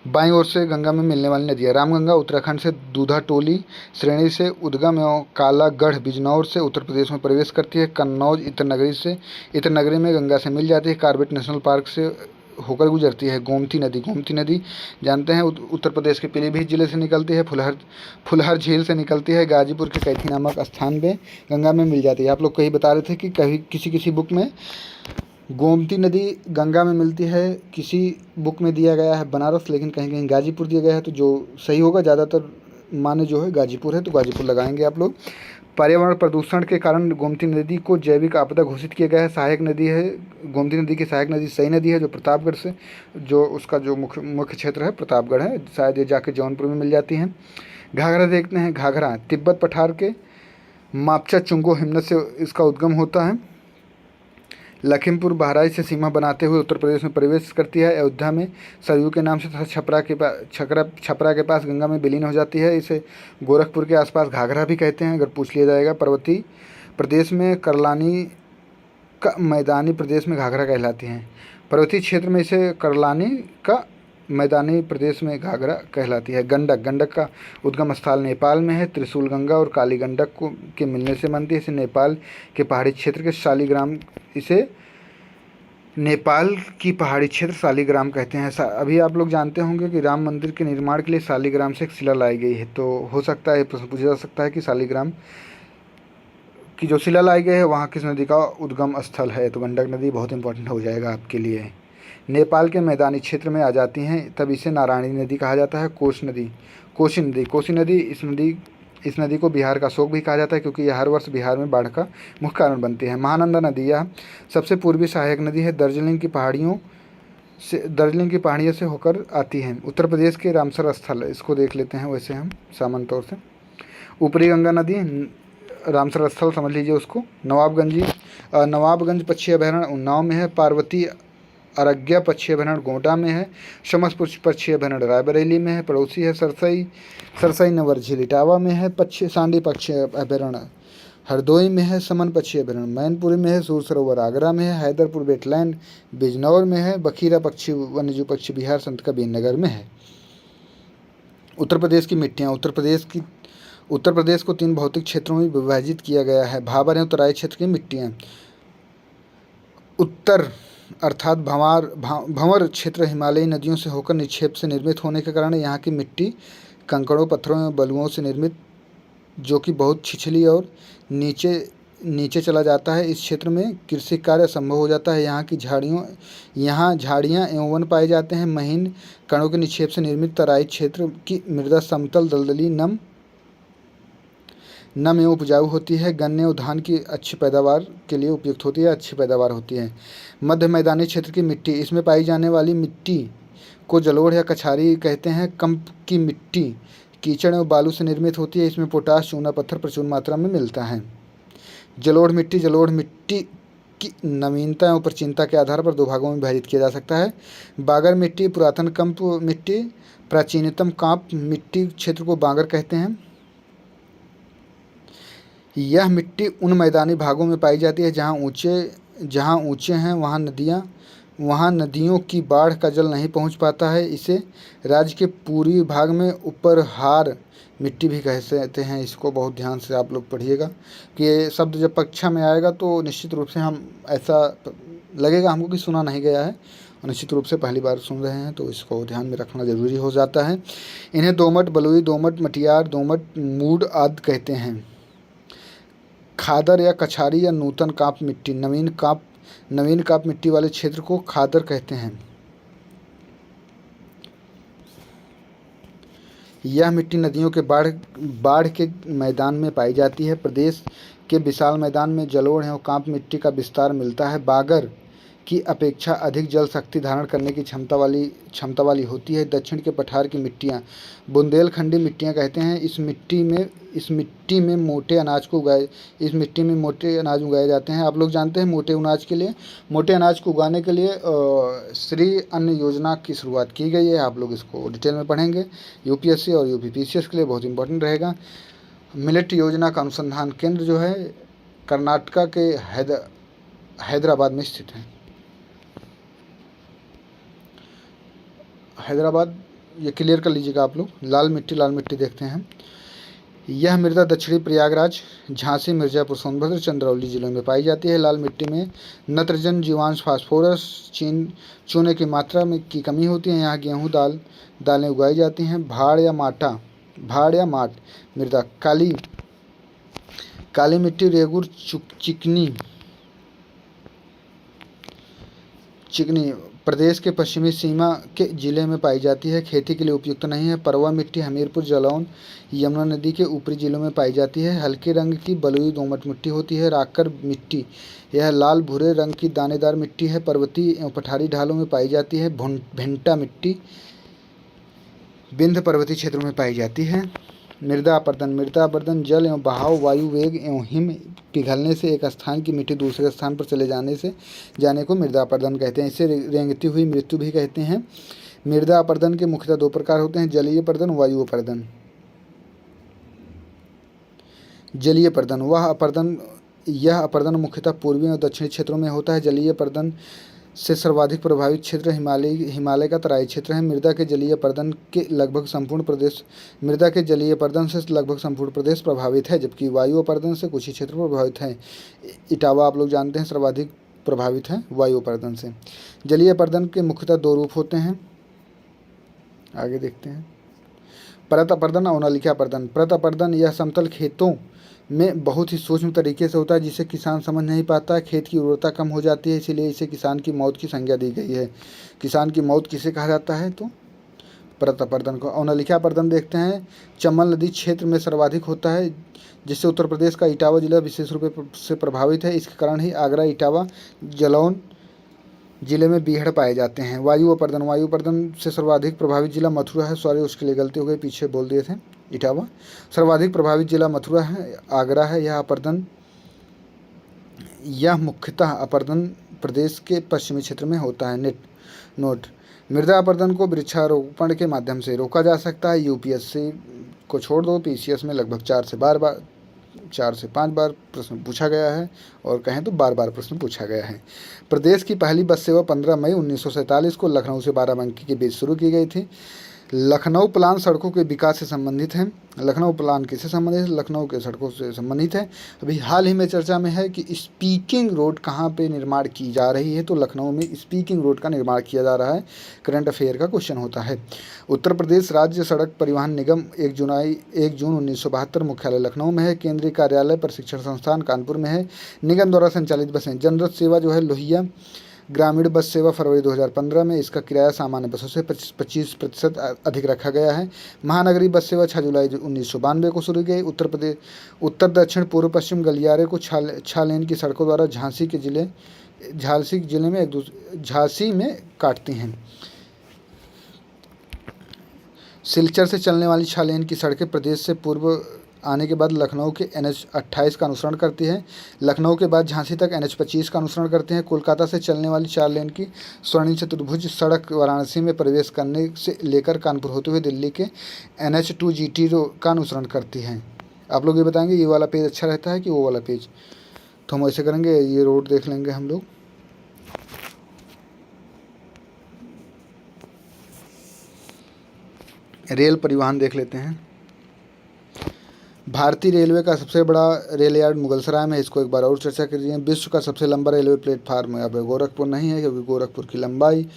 बाईं ओर से गंगा में मिलने वाली नदियाँ रामगंगा उत्तराखंड से दूधा टोली श्रेणी से उद्गम एवं कालागढ़ बिजनौर से उत्तर प्रदेश में प्रवेश करती है। कन्नौज इतरनगरी में गंगा से मिल जाती है। कार्बेट नेशनल पार्क से होकर गुजरती है। गोमती नदी जानते हैं उत्तर प्रदेश के पीलीभीत जिले से निकलती है। फुलहर झील से निकलती है। गाजीपुर के कैथी नामक स्थान पे गंगा में मिल जाती है। आप लोग कहीं बता रहे थे कि कभी किसी बुक में गोमती नदी गंगा में मिलती है, किसी बुक में दिया गया है बनारस, लेकिन कहीं कहीं गाजीपुर दिया गया है। तो जो सही होगा, ज़्यादातर माने जो है गाजीपुर है, तो गाजीपुर लगाएंगे आप लोग। पर्यावरण प्रदूषण के कारण गोमती नदी को जैविक आपदा घोषित किया गया है। सहायक नदी है गोमती नदी की सहायक नदी सई नदी है, जो प्रतापगढ़ से जो उसका जो मुख्य क्षेत्र है प्रतापगढ़ है। शायद ये जाके जौनपुर में मिल जाती हैं। घाघरा देखते हैं। घाघरा तिब्बत पठार के मापचा चुंगो हिमनद से इसका उद्गम होता है। लखीमपुर बहराइच से सीमा बनाते हुए उत्तर प्रदेश में प्रवेश करती है। अयोध्या में सरयू के नाम से तथा छपरा के पास गंगा में विलीन हो जाती है। इसे गोरखपुर के आसपास घाघरा भी कहते हैं, अगर पूछ लिया जाएगा। पर्वतीय प्रदेश में करलानी का मैदानी प्रदेश में घाघरा कहलाती हैं। पर्वतीय क्षेत्र में इसे करलानी का मैदानी प्रदेश में घाघरा कहलाती है। गंडक का उद्गम स्थल नेपाल में है। त्रिशूल गंगा और काली गंडक के मिलने से बनती है। इसे नेपाल के पहाड़ी क्षेत्र के नेपाल की पहाड़ी क्षेत्र शालिग्राम कहते हैं। अभी आप लोग जानते होंगे कि राम मंदिर के निर्माण के लिए शालिग्राम से एक शिला लाई गई है। तो हो सकता है प्रश्न पूछा जा सकता है कि शालिग्राम की जो शिला लाई गई है वहाँ किस नदी का उद्गम स्थल है। तो गंडक नदी बहुत इंपॉर्टेंट हो जाएगा आपके लिए। नेपाल के मैदानी क्षेत्र में आ जाती हैं, तब इसे नारायणी नदी कहा जाता है। कोसी नदी इस नदी को बिहार का शोक भी कहा जाता है, क्योंकि यह हर वर्ष बिहार में बाढ़ का मुख्य कारण बनती है। महानंदा नदी यह सबसे पूर्वी सहायक नदी है। दार्जिलिंग की पहाड़ियों से होकर आती है। उत्तर प्रदेश के रामसर स्थल, इसको देख लेते हैं वैसे हम सामान्य तौर से। ऊपरी गंगा नदी रामसर स्थल समझ लीजिए उसको। नवाबगंज पक्षी अभयारण्य उन्नाव में है। पार्वती अरग्या पक्षी अभयारण्य गोंडा में है। शमसपुर पक्षी अभयारण्य रायबरेली में है। पड़ोसी है सरसई नवर झील इटावा में है। सांडी पक्षी अभयारण्य हरदोई में है। समन पक्षी अभयारण्य मैनपुरी में है। सूर सरोवर आगरा में है। हैदरपुर वेटलैंड बिजनौर में है। बखीरा पक्षी वन्यजीव पक्षी बिहार संत कबीर नगर में है। उत्तर प्रदेश की मिट्टियाँ उत्तर प्रदेश को 3 भौतिक क्षेत्रों में विभाजित किया गया है। भाबर एवं तराई क्षेत्र की मिट्टियाँ। उत्तर अर्थात भंवर क्षेत्र हिमालयी नदियों से होकर निक्षेप से निर्मित होने के कारण यहाँ की मिट्टी कंकड़ों, पत्थरों एवं बलुओं से निर्मित, जो कि बहुत छिछली और नीचे नीचे चला जाता है। इस क्षेत्र में कृषि कार्य संभव हो जाता है। यहाँ झाड़ियाँ एवं वन पाए जाते हैं। महीन कणों के निक्षेप से निर्मित तराई क्षेत्र की मृदा समतल, दलदली, नम एवं उपजाऊ होती है। गन्ने और धान की अच्छी पैदावार के लिए उपयुक्त होती है, अच्छी पैदावार होती है। मध्य मैदानी क्षेत्र की मिट्टी। इसमें पाई जाने वाली मिट्टी को जलोढ़ या कछारी कहते हैं। कंप की मिट्टी कीचड़ और बालू से निर्मित होती है। इसमें पोटाश, चूना पत्थर प्रचुर मात्रा में मिलता है। जलोढ़ मिट्टी की नवीनता एवं प्राचीनता के आधार पर 2 भागों में विभाजित किया जा सकता है। बागर मिट्टी, पुरातन कंप मिट्टी, प्राचीनतम कांप मिट्टी क्षेत्र को बागर कहते हैं। यह मिट्टी उन मैदानी भागों में पाई जाती है जहाँ ऊँचे हैं, वहाँ नदियों की बाढ़ का जल नहीं पहुँच पाता है। इसे राज्य के पूर्वी भाग में उपरहार मिट्टी भी कह सकते हैं। इसको बहुत ध्यान से आप लोग पढ़िएगा कि ये शब्द जब परीक्षा में आएगा तो निश्चित रूप से हम ऐसा लगेगा हमको कि सुना नहीं गया है, और निश्चित रूप से पहली बार सुन रहे हैं, तो इसको ध्यान में रखना जरूरी हो जाता है। इन्हें दोमट, बलुई, दोमट, मटियार, दोमट, मूड आदि कहते हैं। खादर या कछारी या नूतन कांप मिट्टी। नवीन कांप मिट्टी वाले क्षेत्र को खादर कहते हैं। यह मिट्टी नदियों के बाढ़ के मैदान में पाई जाती है। प्रदेश के विशाल मैदान में जलोढ़ एवं कांप मिट्टी का विस्तार मिलता है। बागर की अपेक्षा अधिक जल शक्ति धारण करने की क्षमता वाली होती है। दक्षिण के पठार की मिट्टियाँ बुंदेलखंडी मिट्टियाँ कहते हैं। इस मिट्टी में मोटे अनाज उगाए जाते हैं। आप लोग जानते हैं मोटे अनाज को उगाने के लिए श्री अन्न योजना की शुरुआत की गई है। आप लोग इसको डिटेल में पढ़ेंगे। यूपीएससी और यूपीपीसीएस के लिए बहुत इंपॉर्टेंट रहेगा। मिलेट योजना का अनुसंधान केंद्र जो है कर्नाटका के हैदराबाद में स्थित है। हैदराबाद, ये क्लियर कर लीजिएगा आप लोग। लाल मिट्टी देखते हैं। यह मृदा दक्षिणी प्रयागराज, झांसी, मिर्जापुर, सोनभद्र, चंद्रौली जिलों में पाई जाती है। लाल मिट्टी में नत्रजन, जीवांश, फास्फोरस, चूने की मात्रा में की कमी होती है। यहाँ गेहूँ, दालें उगाई जाती हैं। भाड़ या माट मृदा। काली मिट्टी रेगुर, चिकनी प्रदेश के पश्चिमी सीमा के जिले में पाई जाती है। खेती के लिए उपयुक्त नहीं है। परवा मिट्टी हमीरपुर, जालौन, यमुना नदी के ऊपरी जिलों में पाई जाती है। हल्के रंग की बलुई दोमट मिट्टी होती है। राकर मिट्टी, यह लाल भूरे रंग की दानेदार मिट्टी है। पर्वतीय एवं पठारी ढालों में पाई जाती है। भेंटा मिट्टी विंध्य पर्वतीय क्षेत्रों में पाई जाती है। मृदा अपरदन जल एवं बहाव, वायु वेग एवं हिम पिघलने से एक स्थान की मिट्टी दूसरे स्थान पर चले जाने को मृदा अपरदन कहते हैं। इसे रेंगती हुई मृत्यु भी कहते हैं। मृदा अपरदन के मुख्यतः 2 प्रकार होते हैं, जलीय अपरदन, वायु अपरदन। जलीय अपरदन, यह अपरदन मुख्यतः पूर्वी और दक्षिणी क्षेत्रों में होता है। जलीय अपरदन से सर्वाधिक प्रभावित क्षेत्र हिमालय का तराई क्षेत्र है। मृदा के जलीय अपरदन से लगभग संपूर्ण प्रदेश प्रभावित है, जबकि वायु अपरदन से कुछ ही क्षेत्र प्रभावित हैं। इटावा आप लोग जानते हैं सर्वाधिक प्रभावित है वायु अपरदन से। जलीय अपरदन के मुख्यतः 2 रूप होते हैं, आगे देखते हैं। परत अपरदन और अवनलिका अपरदन। परत अपरदन यह समतल खेतों में बहुत ही सूक्ष्म तरीके से होता है, जिसे किसान समझ नहीं पाता। खेत की उर्वरता कम हो जाती है, इसीलिए इसे किसान की मौत की संज्ञा दी गई है। किसान की मौत किसे कहा जाता है? तो परत अपरदन को। अवनलिका अपरदन देखते हैं, चंबल नदी क्षेत्र में सर्वाधिक होता है, जिससे उत्तर प्रदेश का इटावा जिला विशेष रूप से प्रभावित है। इसके कारण ही आगरा, इटावा, जालौन जिले में बीहड़ पाए जाते हैं। वायु अपरदन से सर्वाधिक प्रभावित जिला मथुरा है। सॉरी, उसके लिए गलती हो गई, पीछे बोल दिए थे इटावा। सर्वाधिक प्रभावित जिला मथुरा है, आगरा है। यह मुख्यतः अपरदन प्रदेश के पश्चिमी क्षेत्र में होता है। नोट, मृदा अपरदन को वृक्षारोपण के माध्यम से रोका जा सकता है। यूपीएससी को छोड़ दो, पीसीएस में लगभग 4 से 5 बार प्रश्न पूछा गया है, और कहें तो बार प्रश्न पूछा गया है। प्रदेश की पहली बस सेवा 15 मई 1947 को लखनऊ से बाराबंकी के बीच शुरू की गई थी। लखनऊ प्लान सड़कों के विकास से संबंधित है। लखनऊ प्लान किससे संबंधित है? लखनऊ के सड़कों से संबंधित है। अभी हाल ही में चर्चा में है कि स्पीकिंग रोड कहाँ पे निर्माण की जा रही है, तो लखनऊ में स्पीकिंग रोड का निर्माण किया जा रहा है। करंट अफेयर का क्वेश्चन होता है। उत्तर प्रदेश राज्य सड़क परिवहन निगम 1 जून 1972 मुख्यालय लखनऊ में है। केंद्रीय कार्यालय प्रशिक्षण संस्थान कानपुर में है। निगम द्वारा संचालित बसें जनरल सेवा जो है लोहिया ग्रामीण बस सेवा फरवरी 2015 में, इसका किराया सामान्य बसों से 25% अधिक रखा गया है। महानगरीय बस सेवा 6 जुलाई 1992 को शुरू की गई। उत्तर दक्षिण पूर्व पश्चिम गलियारे को 6 लेन की सड़कों द्वारा झांसी में काटती हैं। सिलचर से चलने वाली 6 लेन की सड़कें प्रदेश से पूर्व आने के बाद लखनऊ के NH 28 का अनुसरण करती है। लखनऊ के बाद झांसी तक NH 25 का अनुसरण करते हैं। कोलकाता से चलने वाली 4 लेन की स्वर्णिम चतुर्भुज सड़क वाराणसी में प्रवेश करने से लेकर कानपुर होते हुए दिल्ली के NH 2 GT का अनुसरण करती हैं। आप लोग ये बताएंगे ये वाला पेज अच्छा रहता है कि वो वाला पेज? तो हम ऐसे करेंगे, ये रोड देख लेंगे हम लोग। रेल परिवहन देख लेते हैं। भारतीय रेलवे का सबसे बड़ा रेल यार्ड मुगलसराय में, इसको एक बार और चर्चा कीजिए। विश्व का सबसे लंबा रेलवे प्लेटफार्म अब गोरखपुर नहीं है, क्योंकि गोरखपुर की लंबाई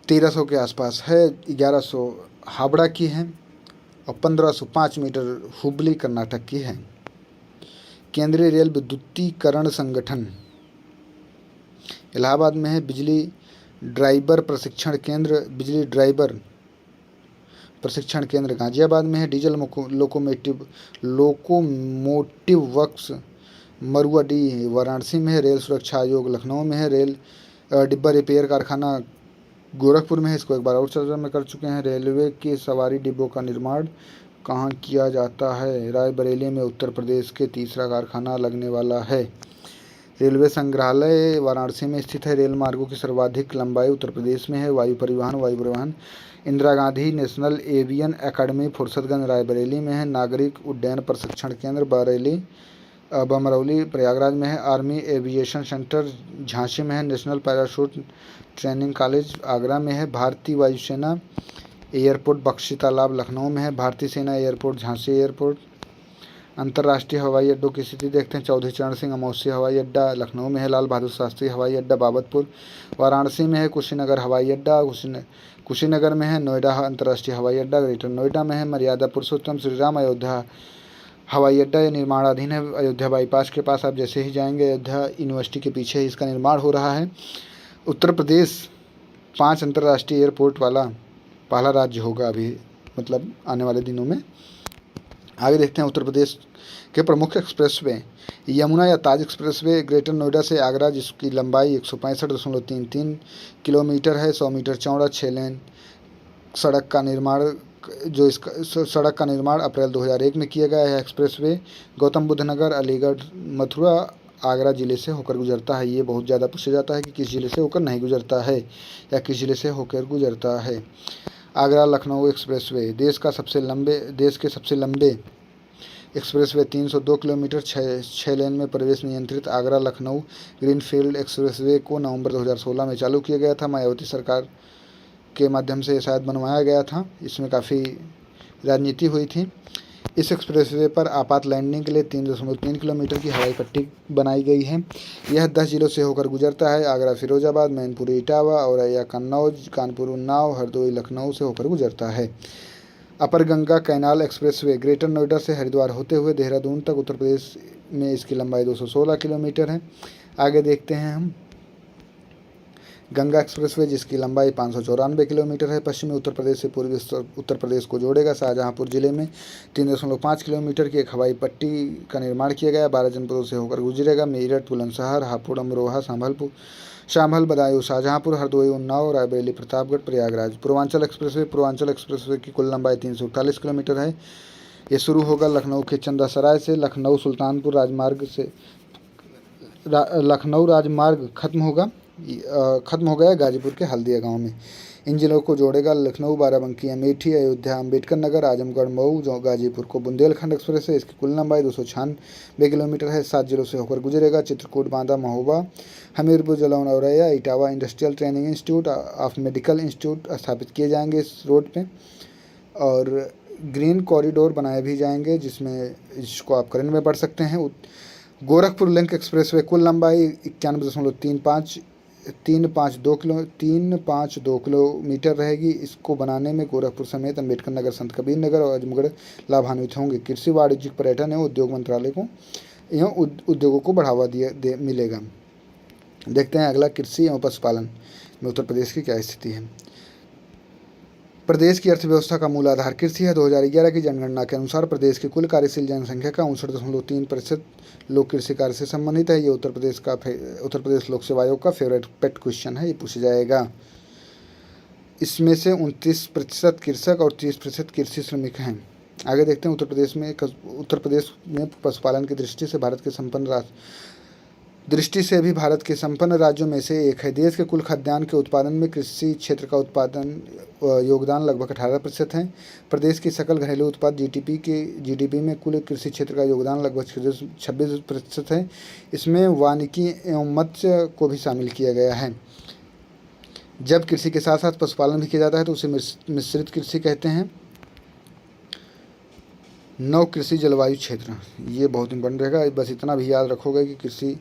1300 के आसपास है। 1100 हावड़ा की है और 1505 मीटर हुबली कर्नाटक की है। केंद्रीय रेल विद्युतीकरण संगठन इलाहाबाद में है। बिजली ड्राइवर प्रशिक्षण केंद्र गाजियाबाद में है। डीजल लोकोमोटिव वर्क्स मरुआडीह वाराणसी में है। रेल सुरक्षा आयोग लखनऊ में है। रेल डिब्बा रिपेयर कारखाना गोरखपुर में है, इसको एक बार और चर्चा में कर चुके हैं। रेलवे के सवारी डिब्बों का निर्माण कहाँ किया जाता है? रायबरेली में उत्तर प्रदेश के तीसरा कारखाना लगने वाला है। रेलवे संग्रहालय वाराणसी में स्थित है। रेल मार्गों की सर्वाधिक लंबाई उत्तर प्रदेश में है। वायु परिवहन Indira Gandhi national avian academy Fursatganj Raebareli में है। नागरिक उड्डयन प्रशिक्षण केंद्र बमरौली प्रयागराज में है। आर्मी एविएशन सेंटर झांसी में है। National parachute training college Agra में है। भारतीय वायुसेना एयरपोर्ट बख्शी तालाब लखनऊ में है। भारतीय सेना एयरपोर्ट झांसी एयरपोर्ट। अंतर्राष्ट्रीय हवाई अड्डों की स्थिति देखते हैं। चौधरी चरण सिंह अमौसी हवाई अड्डा लखनऊ में है। लाल बहादुर शास्त्री हवाई अड्डा बाबतपुर वाराणसी में है। कुशीनगर हवाई अड्डा कुशीनगर में है। नोएडा अंतर्राष्ट्रीय हवाई अड्डा ग्रेटर नोएडा में है। मर्यादा पुरुषोत्तम श्रीराम अयोध्या हवाई अड्डा ये निर्माणाधीन है। अयोध्या बाईपास के पास आप जैसे ही जाएंगे, अयोध्या यूनिवर्सिटी के पीछे इसका निर्माण हो रहा है। उत्तर प्रदेश 5 अंतर्राष्ट्रीय एयरपोर्ट वाला पहला राज्य होगा अभी, मतलब आने वाले दिनों में। आगे देखते हैं उत्तर प्रदेश के प्रमुख एक्सप्रेसवे। यमुना या ताज एक्सप्रेसवे ग्रेटर नोएडा से आगरा, जिसकी लंबाई 165.33 किलोमीटर है, 100 मीटर चौड़ा 6 लेन सड़क का निर्माण अप्रैल 2001 में किया गया है। एक्सप्रेसवे गौतम बुद्ध नगर, अलीगढ़, मथुरा, आगरा ज़िले से होकर गुजरता है। ये बहुत ज़्यादा पूछा जाता है कि किस ज़िले से होकर नहीं गुजरता है या किस ज़िले से होकर गुजरता है। आगरा लखनऊ एक्सप्रेसवे देश के सबसे लंबे एक्सप्रेसवे 302 किलोमीटर 6 लेन में प्रवेश नियंत्रित आगरा लखनऊ ग्रीनफील्ड एक्सप्रेसवे को नवंबर 2016 में चालू किया गया था। मायावती सरकार के माध्यम से शायद बनवाया गया था। इसमें काफ़ी राजनीति हुई थी। इस एक्सप्रेसवे पर आपात लैंडिंग के लिए 3.3 किलोमीटर की हवाई पट्टी बनाई गई है। यह 10 जिलों से होकर गुजरता है। आगरा फिरोजाबाद, मैनपुरी इटावा, औरैया कन्नौज, कानपुर उन्नाव, हरदोई लखनऊ से होकर गुजरता है। Upper Ganga canal expressway greater Noida से हरिद्वार होते हुए देहरादून तक उत्तर प्रदेश में इसकी लंबाई 216 किलोमीटर है। आगे देखते हैं हम गंगा एक्सप्रेसवे, जिसकी लंबाई 594 किलोमीटर है। पश्चिमी उत्तर प्रदेश से पूर्वी उत्तर प्रदेश को जोड़ेगा। शाहजहांपुर जिले में 3.5 किलोमीटर की एक हवाई पट्टी का निर्माण किया गया। 12 जनपदों से होकर गुजरेगा। मेरठ, बुलंदशहर, हापुड़, अमरोहा, शाम्भल, बदायूं, शाहजहांपुर, हरदोई, उन्नाव, रायबरेली, प्रतापगढ़, प्रयागराज। पूर्वांचल एक्सप्रेसवे की कुल लंबाई 341 किलोमीटर है। ये शुरू होगा लखनऊ के चंदासराय से। लखनऊ सुल्तानपुर लखनऊ राजमार्ग खत्म हो गया गाजीपुर के हल्दिया गांव में। इन जिलों को जोड़ेगा लखनऊ, बाराबंकी, अमेठी, अयोध्या, अम्बेडकर नगर, आजमगढ़, मऊ, गाजीपुर को। बुंदेलखंड एक्सप्रेस है, इसकी कुल लंबाई 296 किलोमीटर है, 7 जिलों से होकर गुजरेगा। Chitrakoot, Banda, Mahoba, Hamirpur, Jalaun, Auraiya, Etawah industrial training institute of medical institute स्थापित किए जाएंगे इस रोड पे। और ग्रीन कॉरिडोर बनाए भी जाएंगे जिसमें इसको आप करंट में पढ़ सकते हैं। गोरखपुर लिंक एक्सप्रेसवे कुल लंबाई 91.352 किलोमीटर रहेगी। इसको बनाने में गोरखपुर समेत अम्बेडकर नगर, संत कबीर नगर और आजमगढ़ लाभान्वित होंगे। कृषि, वाणिज्यिक, पर्यटन एवं उद्योग मंत्रालय को एवं उद्योगों को बढ़ावा मिलेगा। देखते हैं अगला, कृषि एवं पशुपालन में उत्तर प्रदेश की क्या स्थिति है। प्रदेश की अर्थव्यवस्था का मूल आधार कृषि है। 2011 की जनगणना के अनुसार प्रदेश की कुल कार्यशील जनसंख्या का 59.3% लोग कृषि कार्य से संबंधित है। ये उत्तर प्रदेश लोक सेवा आयोग का फेवरेट पेट क्वेश्चन है, ये पूछा जाएगा। इसमें से 29% कृषक और 30% कृषि श्रमिक हैं। आगे देखते हैं, उत्तर प्रदेश में पशुपालन की दृष्टि से भी भारत के संपन्न राज्यों में से एक है। देश के कुल खाद्यान्न के उत्पादन में कृषि क्षेत्र का योगदान लगभग 18% है। प्रदेश की सकल घरेलू उत्पाद जीडीपी में कुल कृषि क्षेत्र का योगदान लगभग 26% है। इसमें वानिकी एवं मत्स्य को भी शामिल किया गया है। जब कृषि के साथ साथ पशुपालन भी किया जाता है तो उसे मिश्रित कृषि कहते हैं। नव कृषि जलवायु क्षेत्र, ये बहुत इंपॉर्टेंट रहेगा। बस इतना भी याद रखोगे कि कृषि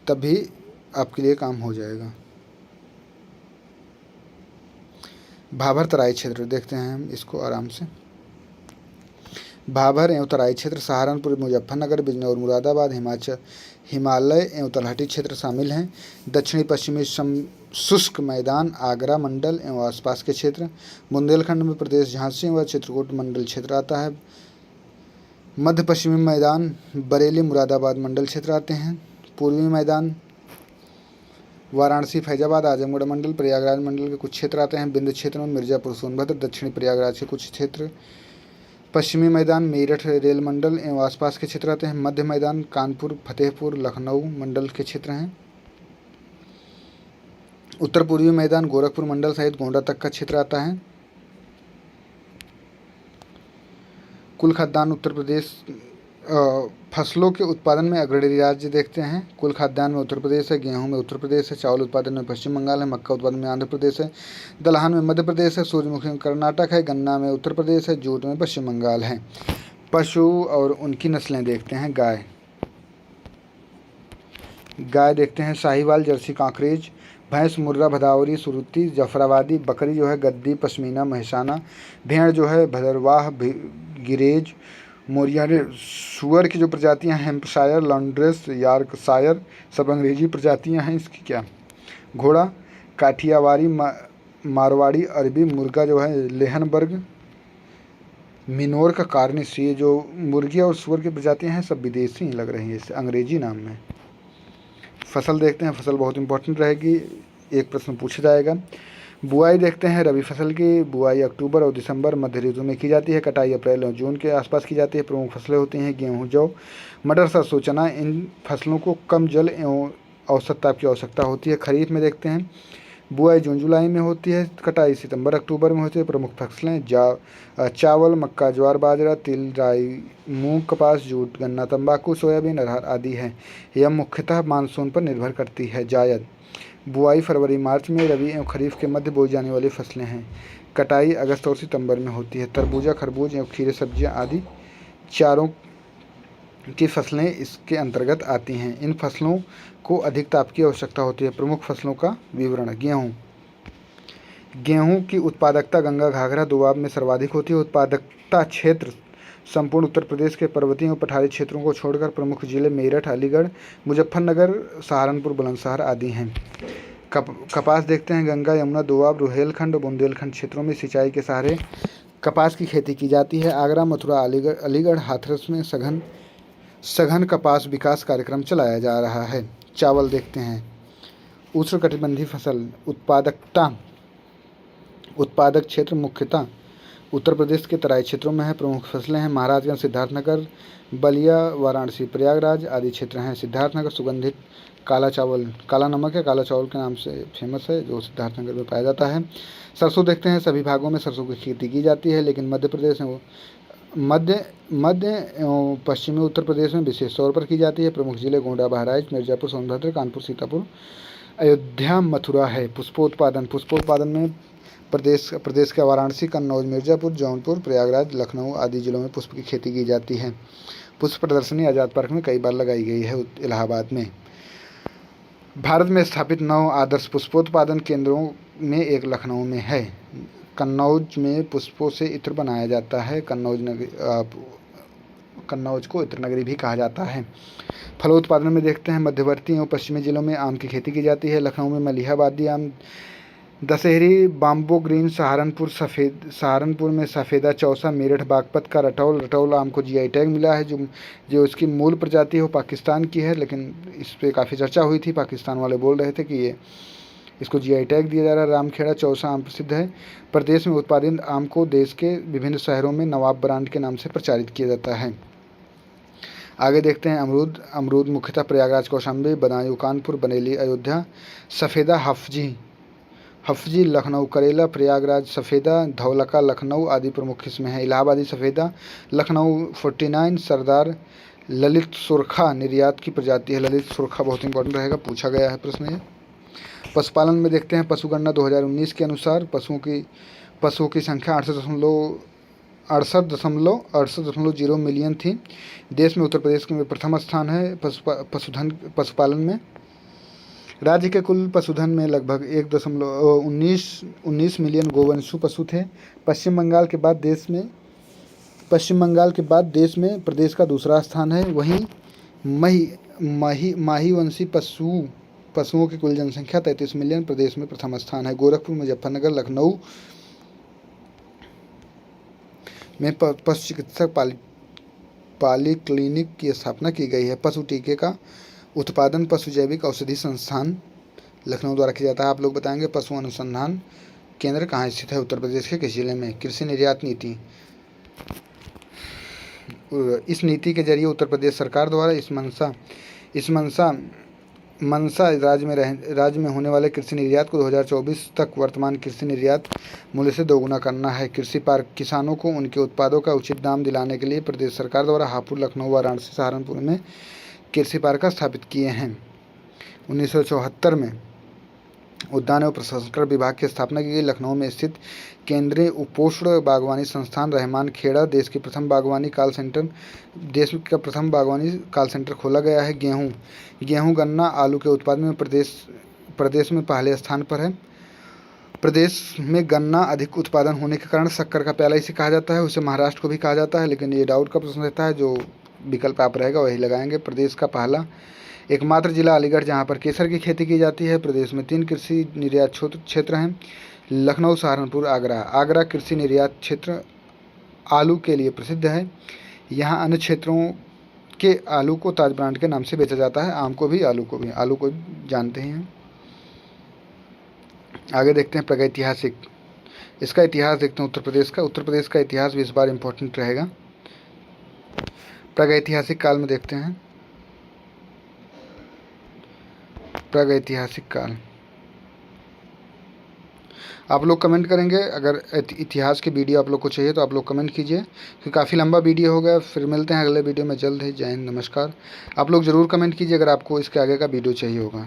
तभी आपके लिए काम हो जाएगा। भाबर तराई क्षेत्र देखते हैं हम इसको आराम से। भाबर एवं तराई क्षेत्र सहारनपुर, मुजफ्फरनगर, बिजनौर, मुरादाबाद, हिमालय एवं तलहटी क्षेत्र शामिल हैं। दक्षिणी पश्चिमी शुष्क मैदान आगरा मंडल एवं आसपास के क्षेत्र। बुंदेलखंड में प्रदेश झांसी व चित्रकूट मंडल क्षेत्र आता है। मध्य पश्चिमी मैदान बरेली, मुरादाबाद मंडल क्षेत्र आते हैं। पूर्वी मैदान वाराणसी, फैजाबाद, आजमगढ़ मंडल, प्रयागराज मंडल के कुछ क्षेत्र आते हैं। बिंद क्षेत्र में मिर्जापुर, सोनभद्र, दक्षिणी प्रयागराज के कुछ क्षेत्र। पश्चिमी मैदान मेरठ रेल मंडल एवं आसपास के क्षेत्र आते हैं। मध्य मैदान कानपुर, फतेहपुर, लखनऊ मंडल के क्षेत्र हैं। उत्तर पूर्वी मैदान गोरखपुर मंडल सहित गोंडा तक का क्षेत्र आता है। कुल खाद्यान्न उत्तर प्रदेश फसलों के उत्पादन में अग्रणी राज्य देखते हैं। कुल खाद्यान्न में उत्तर प्रदेश है। गेहूं में उत्तर प्रदेश है। चावल उत्पादन में पश्चिम बंगाल है। मक्का उत्पादन में आंध्र प्रदेश है। दलहन में मध्य प्रदेश है। सूरजमुखी में कर्नाटक है। गन्ना में उत्तर प्रदेश है। जूट में पश्चिम बंगाल है। पशु और उनकी नस्लें देखते हैं। गाय देखते हैं, साहिवाल, जर्सी, कांकरेज। भैंस मुर्रा, भदावरी, सुरती, जफराबादी। बकरी जो है गद्दी, पश्मीना, महसाना। भेड़ जो है भदरवाह, गिरेज, मोरियाने। सुअर की जो प्रजातियां हैं हेम्पशायर, लॉन्ड्रेस, यॉर्कशायर, सब अंग्रेजी प्रजातियां हैं इसकी। क्या घोड़ा काठियावाड़ी, मारवाड़ी, अरबी। मुर्गा जो है लेहनबर्ग, मिनोर का कार्निस। ये जो मुर्गी और सुअर की प्रजातियां हैं सब विदेशी लग रही हैं इससे अंग्रेजी नाम में। फसल देखते हैं, फसल बहुत इंपॉर्टेंट रहेगी, एक प्रश्न पूछा जाएगा। बुआई देखते हैं, रबी फसल की बुआई अक्टूबर और दिसंबर मध्य ऋतु में की जाती है। कटाई अप्रैल और जून के आसपास की जाती है। प्रमुख फसलें होती हैं गेहूं, जौ, मटर, सरसों, चना। इन फसलों को कम जल एवं औसत ताप की आवश्यकता होती है। खरीफ में देखते हैं, बुआई जून जुलाई में होती है। कटाई सितंबर अक्टूबर में होती है। प्रमुख फसलें चावल, मक्का, ज्वार, बाजरा, तिल, राई, मूंग, कपास, जूट, गन्ना, तंबाकू, सोयाबीन, अरहर आदि हैं। यह मुख्यतः मानसून पर निर्भर करती है। जायद बुआई फरवरी मार्च में, रबी एवं खरीफ के मध्य बोई जाने वाली फसलें हैं। कटाई अगस्त और सितंबर में होती है। तरबूजा, खरबूज एवं खीरे, सब्जियां आदि चारों की फसलें इसके अंतर्गत आती हैं। इन फसलों को अधिक ताप की आवश्यकता होती है। प्रमुख फसलों का विवरण। गेहूं की उत्पादकता गंगा घाघरा दोआब में सर्वाधिक होती है। उत्पादकता क्षेत्र संपूर्ण उत्तर प्रदेश के पर्वतीय और पठारी क्षेत्रों को छोड़कर प्रमुख जिले मेरठ, अलीगढ़, मुजफ्फरनगर, सहारनपुर, बुलंदशहर आदि हैं। कपास देखते हैं, गंगा, यमुना, दोआब, रुहेलखंड और बुंदेलखंड क्षेत्रों में सिंचाई के सहारे कपास की खेती की जाती है। आगरा, मथुरा, अलीगढ़, हाथरस में सघन कपास विकास कार्यक्रम चलाया जा रहा है। चावल देखते हैं, उष्णकटिबंधीय फसल। उत्पादक क्षेत्र मुख्यतः उत्तर प्रदेश के तराई क्षेत्रों में है। प्रमुख फसलें हैं महाराजगंज, सिद्धार्थनगर, बलिया, वाराणसी, प्रयागराज आदि क्षेत्र हैं। सिद्धार्थनगर सुगंधित काला चावल, काला नमक या काला चावल के नाम से फेमस है, जो सिद्धार्थनगर में पाया जाता है। सरसों देखते हैं, सभी भागों में सरसों की खेती की जाती है, लेकिन मध्य प्रदेश में मध्य एवं पश्चिमी उत्तर प्रदेश में विशेष तौर पर की जाती है। प्रमुख जिले गोंडा, बहराइच, मिर्जापुर, सोनभद्र, कानपुर, सीतापुर, अयोध्या, मथुरा है। पुष्पोत्पादन में प्रदेश के वाराणसी, कन्नौज, मिर्जापुर, जौनपुर, प्रयागराज, लखनऊ आदि जिलों में पुष्प की खेती की जाती है। पुष्प प्रदर्शनी आज़ाद पार्क में कई बार लगाई गई है, इलाहाबाद में। भारत में स्थापित 9 आदर्श पुष्पोत्पादन केंद्रों में एक लखनऊ में है। कन्नौज में पुष्पों से इत्र बनाया जाता है। कन्नौज को इत्र नगरी भी कहा जाता है। फलोत्पादन में देखते हैं, मध्यवर्ती एवं पश्चिमी जिलों में आम की खेती की जाती है। लखनऊ में मलिहाबादी आम, दशहरी, बाम्बो ग्रीन, सहारनपुर में सफ़ेदा चौसा, मेरठ बागपत का रटौल आम को जीआई टैग मिला है। जो इसकी मूल प्रजाति है वो पाकिस्तान की है, लेकिन इस पर काफ़ी चर्चा हुई थी। पाकिस्तान वाले बोल रहे थे कि इसको जीआई टैग दिया जा रहा है। रामखेड़ा चौसा आम प्रसिद्ध है। प्रदेश में उत्पादित आम को देश के विभिन्न शहरों में नवाब ब्रांड के नाम से प्रचारित किया जाता है। आगे देखते हैं, अमरूद मुख्यतः प्रयागराज, कौशाम्बी, बदायूं, कानपुर, बरेली, अयोध्या। सफ़ेदा हफजी लखनऊ, करेला प्रयागराज, सफ़ेदा धौलका लखनऊ आदि प्रमुख किस्में हैं। इलाहाबादी सफ़ेदा लखनऊ 49, सरदार ललित सुरखा निर्यात की प्रजाति है। ललित सुरखा बहुत इंपॉर्टेंट रहेगा, पूछा गया है प्रश्न ये। पशुपालन में देखते हैं, पशुगणना 2019 के अनुसार पशुओं की संख्या 68.0 मिलियन थी। देश में उत्तर प्रदेश में प्रथम स्थान है पशुपालन में। राज्य के कुल पशुधन में लगभग 1.19 मिलियन गोवंशु पशु थे। पश्चिम बंगाल के बाद देश में प्रदेश का दूसरा स्थान है। वहीं माहीवंशी पशुओं की कुल जनसंख्या 33 मिलियन, प्रदेश में प्रथम स्थान है। गोरखपुर, मुजफ्फरनगर, लखनऊ में पशु चिकित्सक पॉलीक्लिनिक की स्थापना की गई है। पशु टीके का उत्पादन पशु जैविक औषधि संस्थान लखनऊ द्वारा किया जाता है। आप लोग बताएंगे पशु अनुसंधान केंद्र कहाँ स्थित है, उत्तर प्रदेश के किस जिले में। कृषि निर्यात नीति, इस नीति के जरिए उत्तर प्रदेश सरकार द्वारा इस मंशा राज्य में होने वाले कृषि निर्यात को 2024 तक वर्तमान कृषि निर्यात मूल्य से दोगुना करना है। कृषि पार्क किसानों को उनके उत्पादों का उचित दाम दिलाने के लिए प्रदेश सरकार द्वारा हापुड़, लखनऊ, वाराणसी, सहारनपुर में कृषि पार्क स्थापित किए हैं। 1974 में उद्यान एवं प्रसंस्करण विभाग की स्थापना की गई। लखनऊ में स्थित केंद्रीय उपोष्ण बागवानी संस्थान रहमान खेड़ा देश का प्रथम बागवानी कॉल सेंटर खोला गया है। गेहूं, गन्ना, आलू के उत्पादन में प्रदेश में पहले स्थान पर है। प्रदेश में गन्ना अधिक उत्पादन होने के कारण शक्कर का प्याला इसे कहा जाता है। उसे महाराष्ट्र को भी कहा जाता है, लेकिन ये डाउट का प्रश्न रहता है, जो विकल्प आप रहेगा वही लगाएंगे। प्रदेश का पहला एकमात्र जिला अलीगढ़, जहां पर केसर की खेती की जाती है। प्रदेश में 3 कृषि निर्यात क्षेत्र हैं, लखनऊ, सहारनपुर, आगरा। आगरा कृषि निर्यात क्षेत्र आलू के लिए प्रसिद्ध है। यहाँ अन्य क्षेत्रों के आलू को ताज ब्रांड के नाम से बेचा जाता है। आलू को जानते हैं। आगे देखते हैं प्रागैतिहासिक, इसका इतिहास देखते हैं उत्तर प्रदेश का इतिहास भी इस बार इम्पोर्टेंट रहेगा। प्रागैतिहासिक काल में देखते हैं, प्रागैतिहासिक काल आप लोग कमेंट करेंगे। अगर इतिहास की वीडियो आप लोग को चाहिए तो आप लोग कमेंट कीजिए, क्योंकि काफ़ी लंबा वीडियो हो गया। फिर मिलते हैं अगले वीडियो में जल्द ही। जय हिंद, नमस्कार। आप लोग ज़रूर कमेंट कीजिए अगर आपको इसके आगे का वीडियो चाहिए होगा।